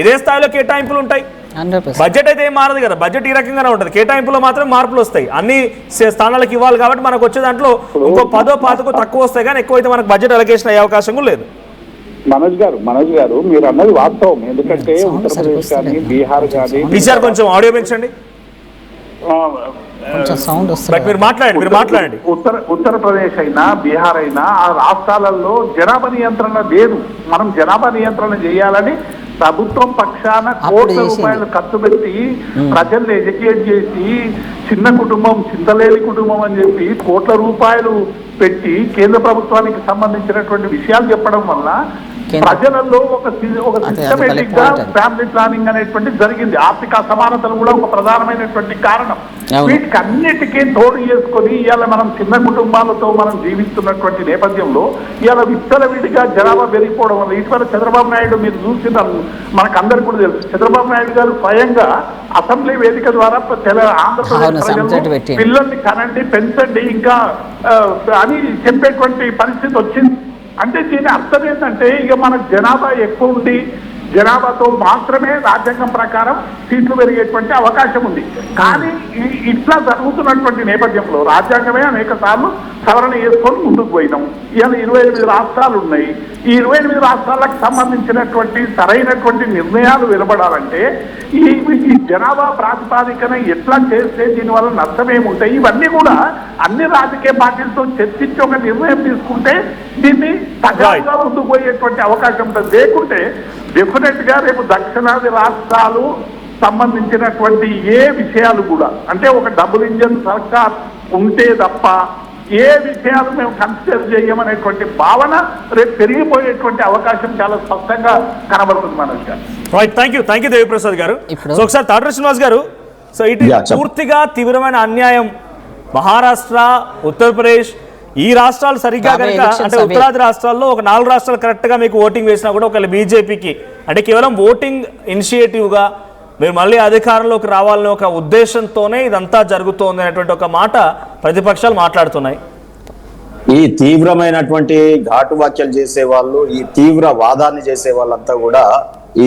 ఇదే స్థాయిలో కేటాయింపులు ఉంటాయి. బడ్జెట్ అయితే ఏం మారదు కదా, బడ్జెట్ ఈ రకంగానే ఉంటుంది. కేటాయింపులో మాత్రం మార్పులు వస్తాయి. అన్ని స్థానాలకు ఇవ్వాలి కాబట్టి మనకు వచ్చే దాంట్లో ఇంకో 10-15 తక్కువ వస్తాయి, కానీ ఎక్కువైతే మనకు బడ్జెట్ అలొకేషన్ అయ్యే అవకాశం లేదు. మనోజ్ గారు మీరు అన్నది వాస్తవం. ఎందుకంటే ఉత్తరప్రదేశ్ కానీ, బీహార్ కానీ, ఈసారి కొంచెం ఆడియో పెంచండి, మీరు మాట్లాడండి. ఉత్తరప్రదేశ్ అయినా, బీహార్ అయినా ఆ రాష్ట్రాలలో జనాభా నియంత్రణ లేదు. మనం జనాభా నియంత్రణ చేయాలని ప్రభుత్వం పక్షాన కోట్ల రూపాయలు ఖర్చు పెట్టి ప్రజల్ని ఎడ్యుకేట్ చేసి, చిన్న కుటుంబం చింతలేని కుటుంబం అని చెప్పి కోట్ల రూపాయలు పెట్టి కేంద్ర ప్రభుత్వానికి సంబంధించినటువంటి విషయాలు చెప్పడం వల్ల ప్రజలలో ఒక సిస్టమేటిక్ గా ఫ్యామిలీ ప్లానింగ్ అనేటువంటిది జరిగింది. ఆర్థిక అసమానతలు కూడా ఒక ప్రధానమైనటువంటి కారణం. వీటికి అన్నిటికీ తోడు చేసుకొని ఇవాళ మనం చిన్న కుటుంబాలతో మనం జీవిస్తున్నటువంటి నేపథ్యంలో ఇవాళ విచ్చలవిడిగా జనాభా పెరిగిపోవడం వల్ల ఇటీవల చంద్రబాబు నాయుడు మీరు చూసిన మనకందరికీ కూడా తెలుసు, చంద్రబాబు నాయుడు గారు స్వయంగా అసెంబ్లీ వేదిక ద్వారా ఆంధ్రప్రదేశ్ పిల్లల్ని కనండి, పెంచండి ఇంకా అని చెప్పేటువంటి పరిస్థితి వచ్చింది. అంటే దీని అర్థం ఏంటంటే ఇక మన జనాభా ఎక్కువ ఉండి జనాభాతో మాత్రమే రాజ్యాంగం ప్రకారం సీట్లు పెరిగేటువంటి అవకాశం ఉంది. కానీ ఇట్లా జరుగుతున్నటువంటి నేపథ్యంలో రాజ్యాంగమే అనేక సార్లు సవరణ చేసుకొని ముందుకు పోయినాం. ఇవాళ 28 రాష్ట్రాలు ఉన్నాయి. ఈ 28 రాష్ట్రాలకు సంబంధించినటువంటి సరైనటువంటి నిర్ణయాలు వెలువడాలంటే ఈ జనాభా ప్రాతిపాదికన ఎట్లా చేస్తే దీనివల్ల నష్టమేముంటాయి, ఇవన్నీ కూడా అన్ని రాజకీయ పార్టీలతో చర్చించి ఒక నిర్ణయం తీసుకుంటే దీన్ని సజావుగా ముందుకు పోయేటువంటి అవకాశం ఉంటుంది. లేకుంటే డెఫినెట్ గా రేపు దక్షిణాది రాష్ట్రాలు సంబంధించినటువంటి ఏ విషయాలు కూడా అంటే ఒక డబుల్ ఇంజన్ సర్కార్ ఉంటే తప్ప ఏ విషయాలు మేము కన్సిడర్ చేయమనేటువంటి భావన రేపు పెరిగిపోయేటువంటి అవకాశం చాలా స్పష్టంగా కనబడుతుంది మనకి. రైట్, థ్యాంక్ యూ దేవిప్రసాద్ గారు. సో ఒకసారి తాటర శ్రీనివాస్ గారు, సో ఇటు పూర్తిగా తీవ్రమైన అన్యాయం మహారాష్ట్ర, ఉత్తరప్రదేశ్ ఈ రాష్ట్రాలు సరిగ్గా కనుక అంటే ఉత్తరాది రాష్ట్రాల్లో ఒక 4 రాష్ట్రాలు కరెక్ట్ గా మీకు ఓటింగ్ వేసినా కూడా ఒకవేళ బీజేపీకి అంటే కేవలం ఓటింగ్ ఇనిషియేటివ్ గా మీరు మళ్ళీ అధికారంలోకి రావాలనే ఒక ఉద్దేశంతోనే ఇదంతా జరుగుతోంది అనేటువంటి ఒక మాట ప్రతిపక్షాలు మాట్లాడుతున్నాయి. ఈ తీవ్రమైనటువంటి ఘాటు వ్యాఖ్యలు చేసే వాళ్ళు, ఈ తీవ్ర వాదాన్ని చేసే వాళ్ళంతా కూడా ఈ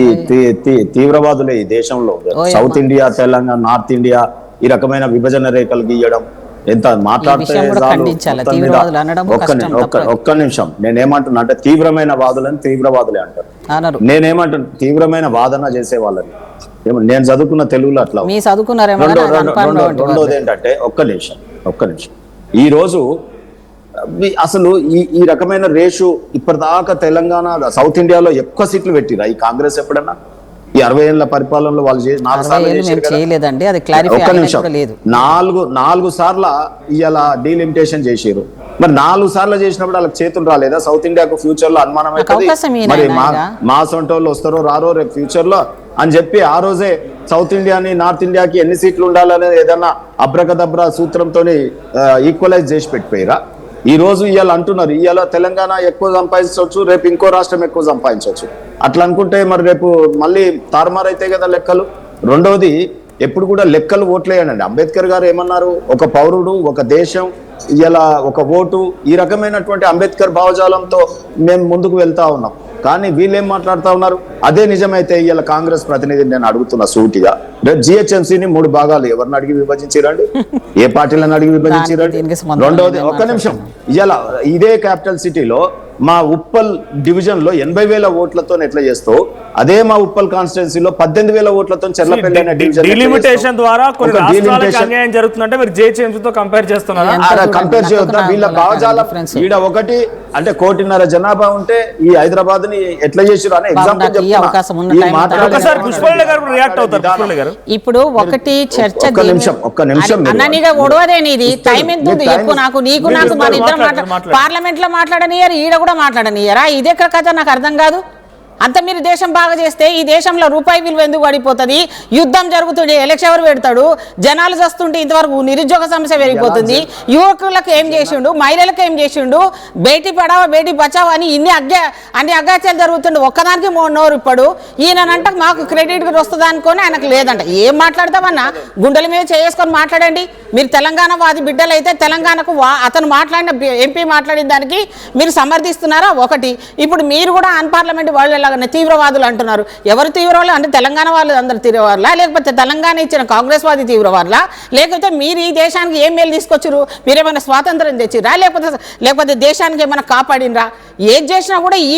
తీవ్రవాదులే ఈ దేశంలో. South India, Telangana, north India ఈ రకమైన విభజన రేఖలు గీయడం ఎంత మాట్లాడితే ఒక్క నిమిషం నేనేమంటున్నా అంటే తీవ్రమైన వాదులని తీవ్రవాదులే అంటారు. నేనేమంటున్నా తీవ్రమైన వాదన చేసే వాళ్ళని. నేను చదువుకున్న తెలుగులో అట్లా. రెండోది ఏంటంటే ఒక్క నిమిషం ఈ రోజు అసలు ఈ రకమైన రేషు ఇప్పటిదాకా తెలంగాణ, సౌత్ ఇండియాలో ఎక్కువ సీట్లు పెట్టిరా ఈ కాంగ్రెస్ ఎప్పుడన్నా? ఈ 60 ఏళ్ల పరిపాలనలో వాళ్ళు 4 సార్ల ఇలా డీలిమిటేషన్ చేసారు. మరి 4 సార్లు చేసినప్పుడు వాళ్ళకి చేతులు రాలేదా? సౌత్ ఇండియాకు ఫ్యూచర్ లో అనుమానం అవుతుంది, మరి మా సొంత వాళ్ళు వస్తారో రారో రేపు ఫ్యూచర్ లో అని చెప్పి ఆ రోజే సౌత్ ఇండియాని నార్త్ ఇండియాకి ఎన్ని సీట్లు ఉండాలనేది ఏదన్నా అబ్రకదబ్రా సూత్రంతో ఈక్వలైజ్ చేసి పెట్టిపోయిరా? ఈ రోజు ఇవాళ అంటున్నారు ఇవాళ తెలంగాణ ఎక్కువ సంపాదించవచ్చు, రేపు ఇంకో రాష్ట్రం ఎక్కువ సంపాదించవచ్చు. అట్లా అనుకుంటే మరి రేపు మళ్ళీ తారుమారైతే కదా లెక్కలు. రెండవది ఎప్పుడు కూడా లెక్కలు ఓట్లేయండి. అంబేద్కర్ గారు ఏమన్నారు? ఒక పౌరుడు, ఒక దేశం, ఇలా ఒక ఓటు, ఈ రకమైనటువంటి అంబేద్కర్ భావజాలంతో మేము ముందుకు వెళ్తా ఉన్నాం. కానీ వీళ్ళేం మాట్లాడుతూ ఉన్నారు? అదే నిజమైతే ఇవాళ కాంగ్రెస్ ప్రతినిధిని నేను అడుగుతున్నా సూటిగా, రేపు జిహెచ్ఎంసీని 3 భాగాలు ఎవరిని అడిగి విభజించిరండి? ఏ పార్టీలను అడిగి విభజించిరండి? రెండవది ఒక్క నిమిషం, ఇవాళ ఇదే క్యాపిటల్ సిటీలో మా ఉప్పల్ డివిజన్ లో 80,000 ఓట్లతో ఎట్లా చేస్తావు, అదే మా ఉప్పల్ కాన్స్టిట్యున్సీలో 18,000 ఓట్లతో చెర్లపల్లి అనే డిలిమిటేషన్ ద్వారా కొన్ని రాష్ట్రాలకు అన్యాయం జరుగుతుందంటే మీరు జేహెచ్ఎంసీ తో కంపేర్ చేస్తున్నారా? కంపేర్ చేయొద్దా? వీళ్ళ భావజాలం ఈడ ఒకటి అంటే 1.5 కోటి జనాభా ఉంటే ఈ హైదరాబాద్ ని ఎట్లా చేసిరు అనే ఎగ్జాంపుల్ చెప్తున్నా. ఇప్పుడు ఒకటి చర్చ ఒక్క నిమిషం పార్లమెంట్ లో మాట్లాడనియారు, ఈడ కూడా మాట్లాడనియరా? ఇదే కథ నాకు అర్థం కాదు. అంత మీరు దేశం బాగా చేస్తే ఈ దేశంలో రూపాయి విలువ ఎందుకు పడిపోతుంది? యుద్ధం జరుగుతుంటే ఎలక్షన్ ఎవరు పెడతాడు? జనాలు వస్తుంటే ఇంతవరకు నిరుద్యోగ సమస్య పెరిగిపోతుంది. యువకులకు ఏం చేసిండు, మహిళలకు ఏం చేసిండు, బేటీ పడావా బేటీ బచావా అని అన్ని అగాత్యాలు జరుగుతుండే. ఒక్కదానికి నోరు ఇప్పడు. ఈయనంట మాకు క్రెడిట్ వస్తుంది అనుకొని ఆయనకు లేదంట. ఏం మాట్లాడతామన్నా? గుండెల మీద చేసుకొని మాట్లాడండి. మీరు తెలంగాణ వాది బిడ్డలు అయితే తెలంగాణకు అతను మాట్లాడిన ఎంపీ మాట్లాడిన దానికి మీరు సమర్థిస్తున్నారా? ఒకటి. ఇప్పుడు మీరు కూడా అన్పార్లమెంట్ వాళ్ళ తీవ్రవాదులు అంటున్నారు. ఎవరు తీవ్రవాదులు అంటే తెలంగాణ వాళ్ళు అందరు తీవ్రవాదులా, లేకపోతే తెలంగాణ ఇచ్చిన కాంగ్రెస్ వాది తీవ్రవాదులా, లేకపోతే మీరు ఈ దేశానికి ఏం మేలు తీసుకొచ్చారు? మీరేమైనా స్వాతంత్రం తెచ్చిరా, లేకపోతే దేశానికి ఏమైనా కాపాడినరా? ఏది చేసినా కూడా ఈ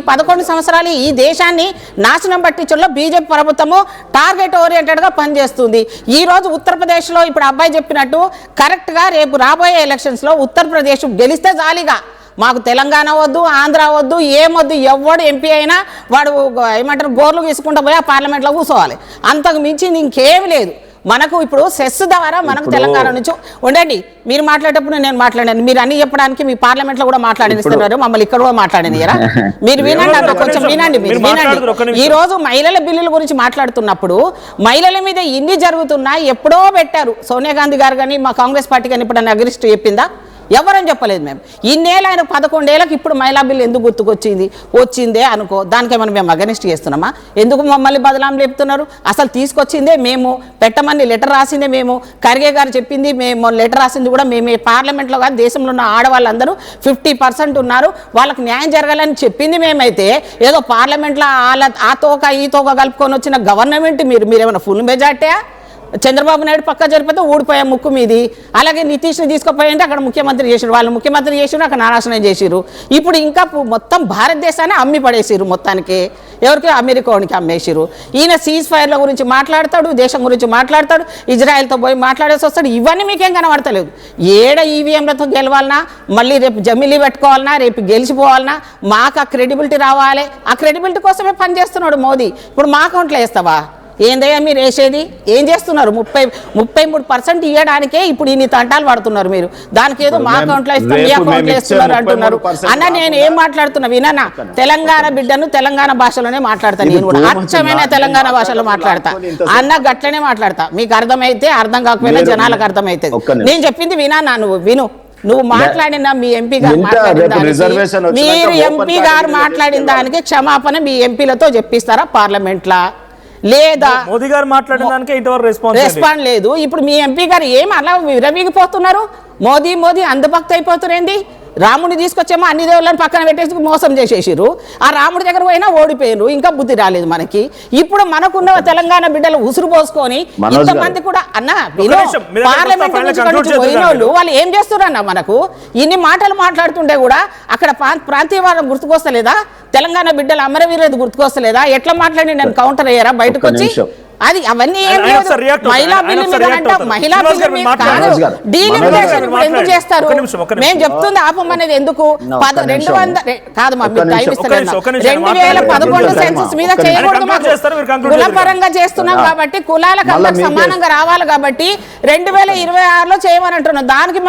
11 సంవత్సరాలు ఈ దేశాన్ని నాశనం పట్టించడంలో బీజేపీ ప్రభుత్వము టార్గెట్ ఓరియంటెడ్ గా పనిచేస్తుంది. ఈ రోజు ఉత్తరప్రదేశ్ లో ఇప్పుడు అబ్బాయి చెప్పినట్టు కరెక్ట్ గా రేపు రాబోయే ఎలక్షన్స్ లో ఉత్తరప్రదేశ్ గెలిస్తే జాలిగా మాకు తెలంగాణ వద్దు, ఆంధ్ర వద్దు, ఏమొద్దు. ఎవడు ఎంపీ అయినా వాడు ఏమంటారు గోర్లు తీసుకుంటూ పోయి ఆ పార్లమెంట్లో కూర్చోవాలి. అంతకు మించింది ఇంకేమి లేదు మనకు. ఇప్పుడు సెస్ ద్వారా మనకు తెలంగాణ నుంచి ఉండండి. మీరు మాట్లాడేటప్పుడు నేను మాట్లాడాను, మీరు అన్ని చెప్పడానికి మీ పార్లమెంట్ లో కూడా మాట్లాడిస్తున్నారు, మమ్మల్ని ఇక్కడ కూడా మాట్లాడినారా? మీరు వినండి, అంత కొంచెం వినండి. మీరు వినండి. ఈ రోజు మహిళల బిల్లుల గురించి మాట్లాడుతున్నప్పుడు మహిళల మీద ఇన్ని జరుగుతున్నా ఎప్పుడో పెట్టారు. సోనియా గాంధీ గారు కానీ మా కాంగ్రెస్ పార్టీ కానీ ఇప్పుడు అగ్రిస్ట్ చెప్పిందా? ఎవరని చెప్పలేదు. మేము ఇన్నేళ్ళు ఆయన 11 ఏళ్ళకి ఇప్పుడు మహిళా బిల్లు ఎందుకు వచ్చిందే అనుకో, దానికేమన్నా మేము అగనిస్ట్ చేస్తున్నామా? ఎందుకు మమ్మల్ని బదలాం లేపుతున్నారు? అసలు తీసుకొచ్చిందే మేము, పెట్టమని లెటర్ రాసిందే మేము, ఖర్గే గారు చెప్పింది మేము, లెటర్ రాసింది కూడా మేమే. పార్లమెంట్లో కానీ దేశంలో ఉన్న ఆడవాళ్ళందరూ 50% ఉన్నారు, వాళ్ళకి న్యాయం జరగాలని చెప్పింది మేమైతే ఏదో పార్లమెంట్లో ఆ తోక ఈ తోక కలుపుకొని వచ్చిన గవర్నమెంట్ మీరేమైనా ఫుల్ మెజార్టీయా? చంద్రబాబు నాయుడు పక్క జరిపితే ఊడిపోయా ముక్కు మీది. అలాగే నితీష్ని తీసుకుపోయింటే అక్కడ ముఖ్యమంత్రి చేసారు, వాళ్ళు ముఖ్యమంత్రి చేసారు, అక్కడ నాశనం చేసారు. ఇప్పుడు ఇంకా మొత్తం భారతదేశాన్ని అమ్మి పడేసారు మొత్తానికి. ఎవరికి? అమెరికానికి అమ్మేసారు. ఈయన సీజ్ ఫైర్ల గురించి మాట్లాడతాడు, దేశం గురించి మాట్లాడతాడు, ఇజ్రాయెల్తో పోయి మాట్లాడేసి వస్తాడు. ఇవన్నీ మీకేం కనబడతలేదు. ఏడ ఈవీఎంలతో గెలవాలన్నా, మళ్ళీ రేపు జమిలీ పెట్టుకోవాలన్నా, రేపు గెలిచిపోవాలన్నా, మాకు ఆ క్రెడిబిలిటీ రావాలి. ఆ క్రెడిబిలిటీ కోసమే పనిచేస్తున్నాడు మోదీ. ఇప్పుడు మా అకౌంట్లో వేస్తావా? ఏందయ్యా మీరు వేసేది? ఏం చేస్తున్నారు? 33% ఇవ్వడానికే ఇప్పుడు ఇన్ని తంటాలు పడుతున్నారు మీరు. దానికి ఏదో మా అకౌంట్లో ఇస్తాం, మీ అకౌంట్లో వేస్తున్నారు అంటున్నారు. అన్న నేను ఏం మాట్లాడుతున్నా వినన్నా, తెలంగాణ బిడ్డను తెలంగాణ భాషలోనే మాట్లాడతాను. నేను కూడా అచ్చమైన తెలంగాణ భాషలో మాట్లాడతా అన్న, గట్లనే మాట్లాడతా. మీకు అర్థమైతే అర్థం కాకపోయినా జనాలకు అర్థమవుతుంది. నేను చెప్పింది వినా, నువ్వు విను. నువ్వు మాట్లాడిన మీ ఎంపీ గారు మాట్లాడిన దానికి, మీరు ఎంపీ గారు మాట్లాడిన దానికి క్షమాపణ మీ ఎంపీలతో చెప్పిస్తారా పార్లమెంట్ లా? లేదా మోదీ గారు మాట్లాడిన దానికి ఇంతవరకు రెస్పాండ్ లేదు. ఇప్పుడు మీ ఎంపీ గారు ఏం అలా విరవీగిపోతున్నారు? మోదీ మోదీ అందభక్తి అయిపోతున్నారేంది? రాముడిని తీసుకొచ్చేమో అన్ని దేవుళ్ళని పక్కన పెట్టేసి మోసం చేసేసారు. ఆ రాముడి దగ్గర పోయినా ఓడిపోయారు, ఇంకా బుద్ధి రాలేదు మనకి. ఇప్పుడు మనకున్న తెలంగాణ బిడ్డలు ఉసురు పోసుకొని ఇంతమంది కూడా అన్న పార్లమెంట్ నుంచి పోయిన వాళ్ళు ఏం చేస్తున్నారన్న, మనకు ఇన్ని మాటలు మాట్లాడుతుంటే కూడా అక్కడ ప్రాంతీయవాదం గుర్తుకొస్తలేదా? తెలంగాణ బిడ్డలు అమరవీరులు గుర్తుకొస్తలేదా? ఎట్లా మాట్లాడి నేను కౌంటర్ అయ్యారా బయటకు వచ్చి? అది అవన్నీ ఏం లేదు. మహిళా బిల్లు మీద అంటే మహిళా బిల్లు మీద కాదు, డీలిమిటేషన్ ఇప్పుడు ఎందుకు చేస్తారు? మేము చెప్తుంది ఆపమనేది ఎందుకు? 200 కాదు మా మీరు టైం ఇస్తలేదు. 2011 సెన్సస్ మీద చేయకూడదు. మాకు కులపరంగా చేస్తున్నాం కాబట్టి, కులాలకు అందరికి సమానంగా రావాలి కాబట్టి 2026లో చేయమని అంటున్నాం. దానికి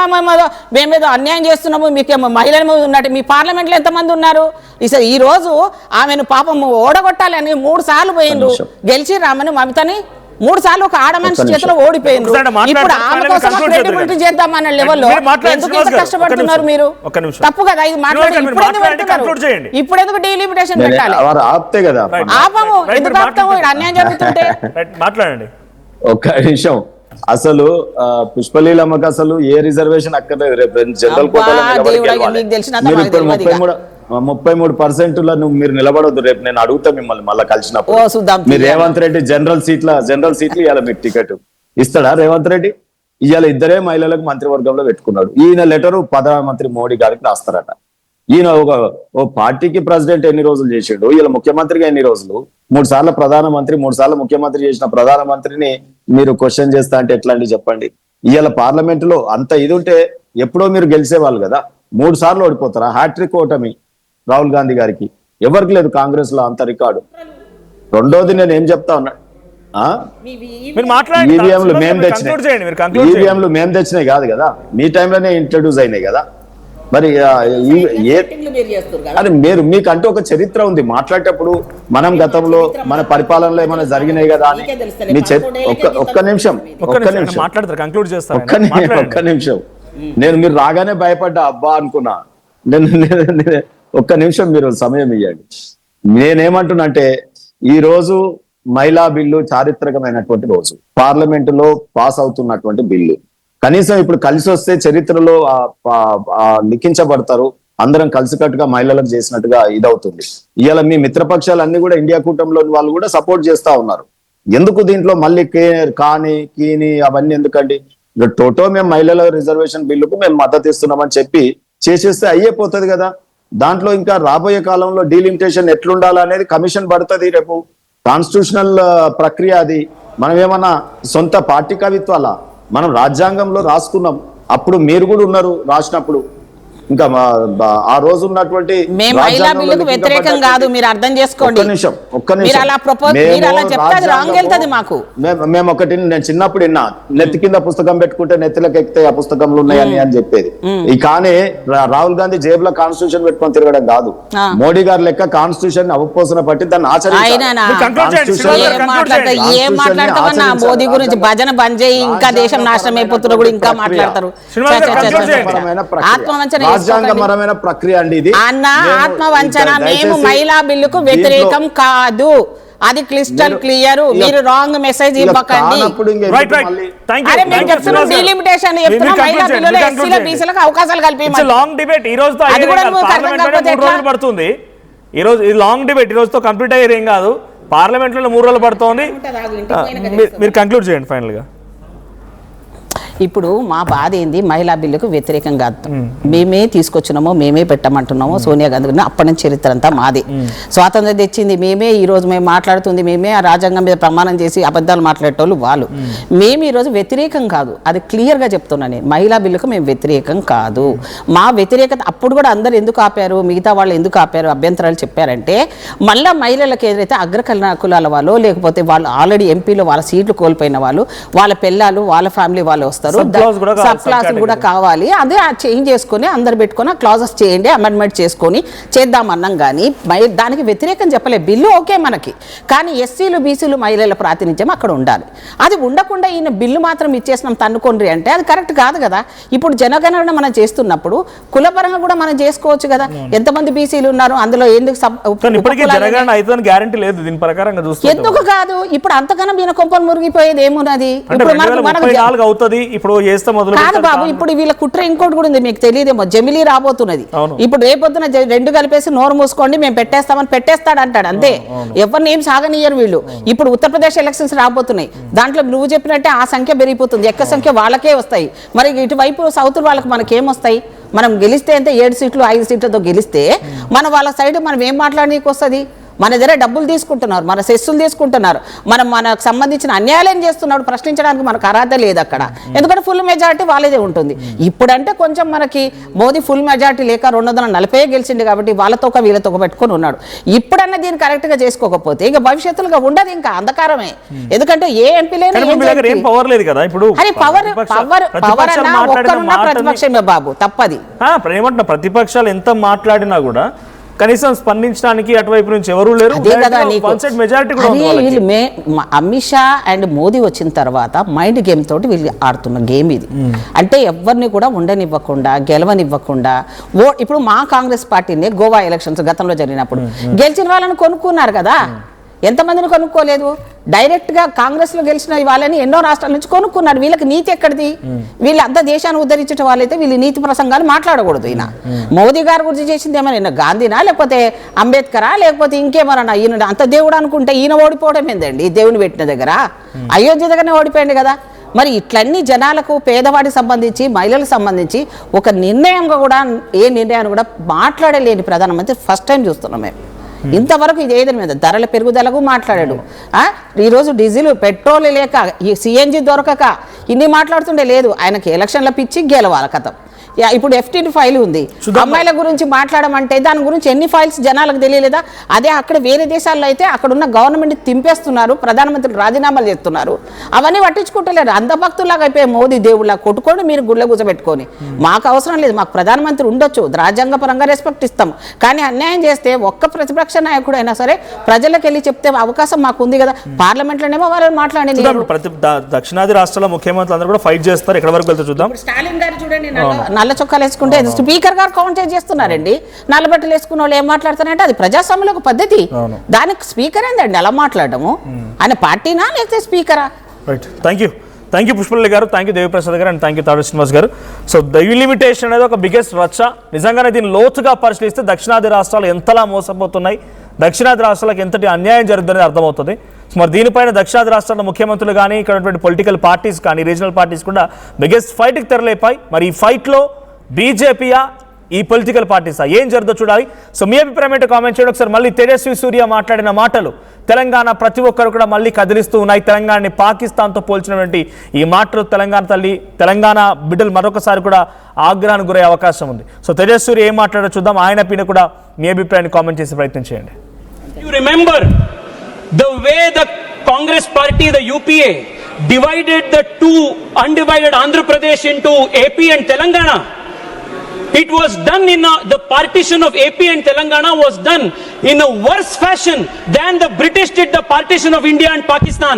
మేమేదో అన్యాయం చేస్తున్నాము, మీకేమో మహిళల మీద ఉన్నట్టు. మీ పార్లమెంట్ లో ఎంతమంది ఉన్నారు? ఈ రోజు ఆమెను పాపం ఓడగొట్టాలని 3 సార్లు పోయిండ్రు, గెలిచి రామని మమతని 3 సార్లు ఒక ఆడ మనిషి చేతిలో ఓడిపోయిండ్రు. ఇప్పుడు ఆమె కోసం క్రెడిబిలిటీ చేద్దామన్న లెవెల్లో ఎందుకు ఇంత కష్టపడుతున్నారు మీరు? తప్పు కదా ఇది మాట్లాడి. ఇప్పుడు ఎందుకు డీలిమిటేషన్ పెట్టాలి? ఆపము, ఎందుకు ఆపుతాము? అన్యాయం జరుగుతుంటే మాట్లాడండి. ఒక్క నిమిషం. అసలు పుష్పలీలమ్మకి అసలు ఏ రిజర్వేషన్ అక్కర్లేదు. రేపు జనరల్ కోటాలో 33% మీరు నిలబడొద్దు. రేపు నేను అడుగుతా మిమ్మల్ని మళ్ళీ కలిసినప్పుడు. మీరు రేవంత్ రెడ్డి జనరల్ సీట్లు ఇవాళ మీకు టికెట్ ఇస్తాడా? రేవంత్ రెడ్డి ఇవాళ ఇద్దరే మహిళలకు మంత్రివర్గంలో పెట్టుకున్నాడు. ఈయన లెటరు ప్రధానమంత్రి మోడీ గారికి రాస్తారట. ఈయన ఓ పార్టీకి ప్రెసిడెంట్ ఎన్ని రోజులు చేసాడు, ఇలా ముఖ్యమంత్రిగా ఎన్ని రోజులు, 3 సార్లు ప్రధానమంత్రి, 3 సార్లు ముఖ్యమంత్రి చేసిన ప్రధానమంత్రిని మీరు క్వశ్చన్ చేస్తా అంటే ఎట్లా అండి చెప్పండి? ఇవాళ పార్లమెంట్ లో అంత ఇది ఉంటే ఎప్పుడో మీరు గెలిచేవాళ్ళు కదా. 3 సార్లు ఓడిపోతారా? హ్యాట్రిక్ ఓటమి రాహుల్ గాంధీ గారికి. ఎవరికి లేదు కాంగ్రెస్ లో అంత రికార్డు. రెండోది నేను ఏం చెప్తా ఉన్నా, ఈవీఎంలు మేము తెచ్చినాయి కాదు కదా, మీ టైంలోనే ఇంట్రడ్యూస్ అయినాయి కదా. మరి అది మీకంటూ ఒక చరిత్ర ఉంది. మాట్లాడేటప్పుడు మనం గతంలో మన పరిపాలనలో ఏమైనా జరిగినాయి కదా అని మీ ఒక్క నిమిషం నేను మీరు రాగానే భయపడ్డా, అబ్బా అనుకున్నా. ఒక్క నిమిషం మీరు సమయం ఇవ్వండి. నేనేమంటున్నా అంటే, ఈ రోజు మహిళా బిల్లు చారిత్రకమైనటువంటి రోజు, పార్లమెంట్ లో పాస్ అవుతున్నటువంటి బిల్లు. కనీసం ఇప్పుడు కలిసి వస్తే చరిత్రలో లిఖించబడతారు. అందరం కలిసికట్టుగా మహిళలకు చేసినట్టుగా ఇదవుతుంది. ఇవాళ మీ మిత్రపక్షాలన్నీ కూడా ఇండియా కూటమిలోని వాళ్ళు కూడా సపోర్ట్ చేస్తా ఉన్నారు. ఎందుకు దీంట్లో మళ్ళీ కీని అవన్నీ ఎందుకండి? టోటో మేము మహిళల రిజర్వేషన్ బిల్లుకు మేము మద్దతు ఇస్తున్నామని చెప్పి చేసేస్తే అయ్యేపోతుంది కదా. దాంట్లో ఇంకా రాబోయే కాలంలో డీలిమిటేషన్ ఎట్లుండాలి అనేది కమిషన్ పడుతుంది. రేపు కాన్స్టిట్యూషనల్ ప్రక్రియ అది. మనం ఏమన్నా సొంత పార్టీ కవిత్వాలా? మనం రాజ్యాంగంలో రాసుకున్నాం. అప్పుడు మీరు కూడా ఉన్నారు రాసినప్పుడు. ఇంకా ఆ రోజు ఉన్నటువంటి మహిళా బిల్లుకు వ్యతిరేకం కాదు, మీరు అర్థం చేసుకోండి. ఒక్క నిమిషం. మేము ఒకటి నేను చిన్నప్పుడు విన్నా, నెత్తి కింద పుస్తకం పెట్టుకుంటే నెత్తిలకు ఎక్కితే ఆ పుస్తకంలో ఉన్నాయని అని చెప్పేది. ఈ కానీ రాహుల్ గాంధీ జేబులో కాన్స్టిట్యూషన్ పెట్టుకొని తిరగడం కాదు. మోడీ గారి లెక్క కాన్స్టిట్యూషన్ అవపోసన పట్టి దాన్ని మోదీ గురించి భజన బంద్ చేయి, ఇంకా దేశం నాశనం అయిపోతున్నా కూడా ఇంకా మాట్లాడతారు. ఆత్మవంచన రాజ్యాంగపరమైన ప్రక్రియ అండి ఇది. అన్న ఆత్మవంచన మేము మహిళా బిల్లుకు వ్యతిరేకం కాదు, అది క్లిస్టల్ క్లియర్. మీరు రాంగ్ మెసేజ్ ఇవ్వకండి. అవకాశాలు కలిపి లాంగ్ డిబేట్ ఈ రోజుతో పడుతుంది. ఈ రోజు లాంగ్ డిబేట్ ఈ రోజుతో కంప్లీట్ అయ్యేది ఏం కాదు. పార్లమెంట్లో 3 రోజులు పడుతోంది. మీరు కంక్లూడ్ చేయండి ఫైనల్గా. ఇప్పుడు మా బాధ ఏంది, మహిళా బిల్లుకు వ్యతిరేకంగా మేమే తీసుకొచ్చినామో మేమే పెట్టమంటున్నామో సోనియా గాంధీ అప్పటి నుంచి చరిత్ర అంతా మాది. స్వాతంత్రం తెచ్చింది మేమే, ఈ రోజు మేము మాట్లాడుతుంది మేమే, ఆ రాజ్యాంగం మీద ప్రమాణం చేసి అబద్ధాలు మాట్లాడేటోళ్ళు వాళ్ళు. మేము ఈరోజు వ్యతిరేకం కాదు, అది క్లియర్గా చెప్తున్నాను నేను. మహిళా బిల్లుకు మేము వ్యతిరేకం కాదు. మా వ్యతిరేకత అప్పుడు కూడా అందరు ఎందుకు ఆపారు, మిగతా వాళ్ళు ఎందుకు ఆపారు, అభ్యంతరాలు చెప్పారంటే మళ్ళీ మహిళలకు ఏదైతే అగ్రకల్యాణ కులాల వాళ్ళు లేకపోతే వాళ్ళు ఆల్రెడీ ఎంపీలో వాళ్ళ సీట్లు కోల్పోయిన వాళ్ళు, వాళ్ళ పిల్లలు వాళ్ళ ఫ్యామిలీ వాళ్ళు వస్తారు, సబ్ క్లాస్ కూడా కావాలి. అదే చేంజ్ చేసుకొని అందరు పెట్టుకొని క్లాజెస్ చేయండి, అమెండ్మెంట్ చేసుకొని చేద్దామన్నాం. కానీ దానికి వ్యతిరేకం చెప్పలేదు. బిల్లు ఓకే మనకి, కానీ ఎస్సీలు బీసీలు మహిళల ప్రాతినిధ్యం అక్కడ ఉండాలి. అది ఉండకుండా ఈయన బిల్లు మాత్రం ఇచ్చేసినాం తన్నుకోండి అంటే అది కరెక్ట్ కాదు కదా. ఇప్పుడు జనగణన మనం చేస్తున్నప్పుడు కులపరంగా కూడా మనం చేసుకోవచ్చు కదా. ఎంతమంది బీసీలు ఉన్నారు అందులో ఎందుకు గ్యారంటీ లేదు దీని ప్రకారంగా చూస్తే. ఎందుకు కాదు, ఇప్పుడు అంతకన్నా ఈయన కొంపలు మురిగిపోయేది ఏమున్నది. ఇప్పుడు కాదు బాబు, ఇప్పుడు వీళ్ళ కుట్ర ఇంకోటి కూడా ఉంది, మీకు తెలియదేమో. జమిలీ రాబోతున్నది. ఇప్పుడు రేపొద్దున 2 కలిపేసి నోరు మూసుకోండి మేము పెట్టేస్తామని పెట్టేస్తాడు అంటాడు అంతే. ఎవరిని ఏం సాగనీయరు వీళ్ళు. ఇప్పుడు ఉత్తరప్రదేశ్ ఎలక్షన్స్ రాబోతున్నాయి, దాంట్లో నువ్వు చెప్పినట్టే ఆ సంఖ్య పెరిగిపోతుంది, ఎక్క సంఖ్య వాళ్ళకే వస్తాయి. మరి ఇటువైపు సౌత్ వాళ్ళకి మనకేం వస్తాయి? మనం గెలిస్తే అంటే 7 సీట్లు 5 సీట్లతో గెలిస్తే వాళ్ళ సైడ్ మనం ఏం మాట్లాడనీకి వస్తుంది? మన దగ్గర డబ్బులు తీసుకుంటున్నారు, మన సెస్సులు తీసుకుంటున్నారు, మనకు సంబంధించిన అన్యాయాలు చేస్తున్నాడు. ప్రశ్నించడానికి మనకు అర్హత లేదు అక్కడ, ఎందుకంటే ఫుల్ మెజారిటీ వాళ్ళదే ఉంటుంది. ఇప్పుడంటే కొంచెం మనకి మోదీ ఫుల్ మెజారిటీ లేక 240 గెలిచింది కాబట్టి వాళ్ళతో వీళ్ళతో పెట్టుకొని ఉన్నాడు. ఇప్పుడన్నా దీన్ని కరెక్ట్గా చేసుకోకపోతే ఇక భవిష్యత్తులో ఉండదు, ఇంకా అంధకారమే. ఎందుకంటే ఏ ఎంపీలైనా ప్రతిపక్షమే బాబు, తప్పది. ప్రతిపక్షాలు ఎంత మాట్లాడినా కూడా కనీసం స్పందించడానికి అటువైపు నుంచి ఎవరు లేరు. అమిత్ షా అండ్ మోదీ వచ్చిన తర్వాత మైండ్ గేమ్ తోటి వీళ్ళు ఆడుతున్న గేమ్ ఇది. అంటే ఎవరిని కూడా ఉండనివ్వకుండా గెలవనివ్వకుండా ఇప్పుడు మా కాంగ్రెస్ పార్టీని గోవా ఎలక్షన్స్ గతంలో జరిగినప్పుడు గెలిచిన వాళ్ళని కొనుక్కున్నారు కదా. ఎంతమందిని కొనుక్కోలేదు? డైరెక్ట్ గా కాంగ్రెస్ లో గెలిచిన వాళ్ళని ఎన్నో రాష్ట్రాల నుంచి కొనుక్కున్నారు. వీళ్ళకి నీతి ఎక్కడిది? వీళ్ళంతా దేశాన్ని ఉద్ధరించే వాళ్ళైతే వీళ్ళు నీతి ప్రసంగాలు మాట్లాడకూడదు. ఈయన మోదీ గారి గురించి చేసింది ఏమైనా గాంధీనా లేకపోతే అంబేద్కరా లేకపోతే ఇంకేమన్నా? ఈయన అంత దేవుడు అనుకుంటే ఈయన ఓడిపోవడం ఏందండి? దేవుని పెట్టిన దగ్గర అయోధ్య దగ్గరనే ఓడిపోయింది కదా. మరి ఇట్లన్నీ జనాలకు పేదవాడికి సంబంధించి మహిళలకు సంబంధించి ఒక నిర్ణయంగా కూడా ఏ నిర్ణయాన్ని కూడా మాట్లాడలేని ప్రధానమంత్రి ఫస్ట్ టైం చూస్తున్నాం మేము. ఇంతవరకు ఇది ఏదైనా మీద ధరల పెరుగుదలకు మాట్లాడాడు. ఈరోజు డీజిల్ పెట్రోల్ లేక సిఎన్జి దొరకక ఇన్ని మాట్లాడుతుండే లేదు. ఆయనకి ఎలక్షన్ల పిచ్చి గెలవాలి కథం. ఇప్పుడు FTT ఫైల్ ఉంది, అమ్మాయిల గురించి మాట్లాడమంటే దాని గురించి ఎన్ని ఫైల్స్ జనాలకు తెలియలేదా? అదే అక్కడ వేరే దేశాల్లో అయితే అక్కడ ఉన్న గవర్నమెంట్ తింపేస్తున్నారు, ప్రధానమంత్రి రాజీనామాలు చేస్తున్నారు, అవన్నీ పట్టించుకుంటలేరు. అంధభక్తులాగా అయిపోయి మోదీ దేవుళ్ళ కొట్టుకొని మీరు గుళ్ళ కూర్చోబెట్టుకొని. మాకు అవసరం లేదు, మాకు ప్రధానమంత్రి ఉండొచ్చు, రాజ్యాంగ పరంగా రెస్పెక్ట్ ఇస్తాం, కానీ అన్యాయం చేస్తే ఒక్క ప్రతిపక్ష నాయకుడు అయినా సరే ప్రజలకు వెళ్ళి చెప్తే అవకాశం మాకు ఉంది కదా. పార్లమెంట్లోనేమో వాళ్ళు మాట్లాడేది. దక్షిణాది రాష్ట్రాల ముఖ్యమంత్రులు అందరూ కూడా ఫైట్ చేస్తారు. ఎక్కడ వరకు వెళ్తే చూద్దాం. స్టాలిన్ గారు చూడండి, నల్ల చొక్కాలు వేసుకుంటే స్పీకర్ గారు కౌంట్ చేస్తున్నారండి. నల్లబట్టలు వేసుకున్న వాళ్ళు ఏం మాట్లాడతారంటే అది ప్రజాస్వామ్యంలో ఒక పద్ధతి. దానికి స్పీకర్ ఏందండి అలా మాట్లాడము? ఆయన పార్టీనా లేకపోతే స్పీకరా? థ్యాంక్ యూ పుష్పల్లి గారు, థ్యాంక్ యూ దేవిప్రసాద్ గారు, అండ్ థ్యాంక్ యూ తాడు శ్రీనివాస్ గారు. సో లిమిటేషన్ అనేది ఒక బిగ్గెస్ట్ రచ్చ. నిజంగానే దీన్ని లోతుగా పరిశీలిస్తే దక్షిణాది రాష్ట్రాలు ఎంతలా మోసపోతున్నాయి, దక్షిణాది రాష్ట్రాలకు ఎంతటి అన్యాయం జరుగుతుందని అర్థమవుతుంది. మరి దీనిపైన దక్షిణాది రాష్ట్రాల ముఖ్యమంత్రులు కానీ ఇక్కడ పొలిటికల్ పార్టీస్ కానీ రీజనల్ పార్టీస్ కూడా బిగ్గెస్ట్ ఫైట్కి తెరలేపాయి. మరి ఈ ఫైట్లో బీజేపీయా ఈ పొలిటికల్ పార్టీసా ఏం జరుగుతుందో చూడాలి. సో మీ అభిప్రాయం ఏంటో కామెంట్ చేయండి. ఒకసారి మళ్ళీ తేజస్వి సూర్య మాట్లాడిన మాటలు తెలంగాణ ప్రతి ఒక్కరు కూడా మళ్ళీ కదిలిస్తూ ఉన్నాయి. తెలంగాణని పాకిస్తాన్తో పోల్చినటువంటి ఈ మాటలు తెలంగాణ తల్లి తెలంగాణ బిడ్డలు మరొకసారి కూడా ఆగ్రహానికి గురయ్యే అవకాశం ఉంది. సో తేజస్వి సూర్య ఏం మాట్లాడో చూద్దాం. ఆయన పైన కూడా మీ అభిప్రాయాన్ని కామెంట్ చేసే ప్రయత్నం చేయండి. You remember the way the Congress party, the UPA, divided the two undivided Andhra Pradesh into AP and Telangana. It was done the partition of AP and Telangana was done in a worse fashion than the British did the partition of India and Pakistan.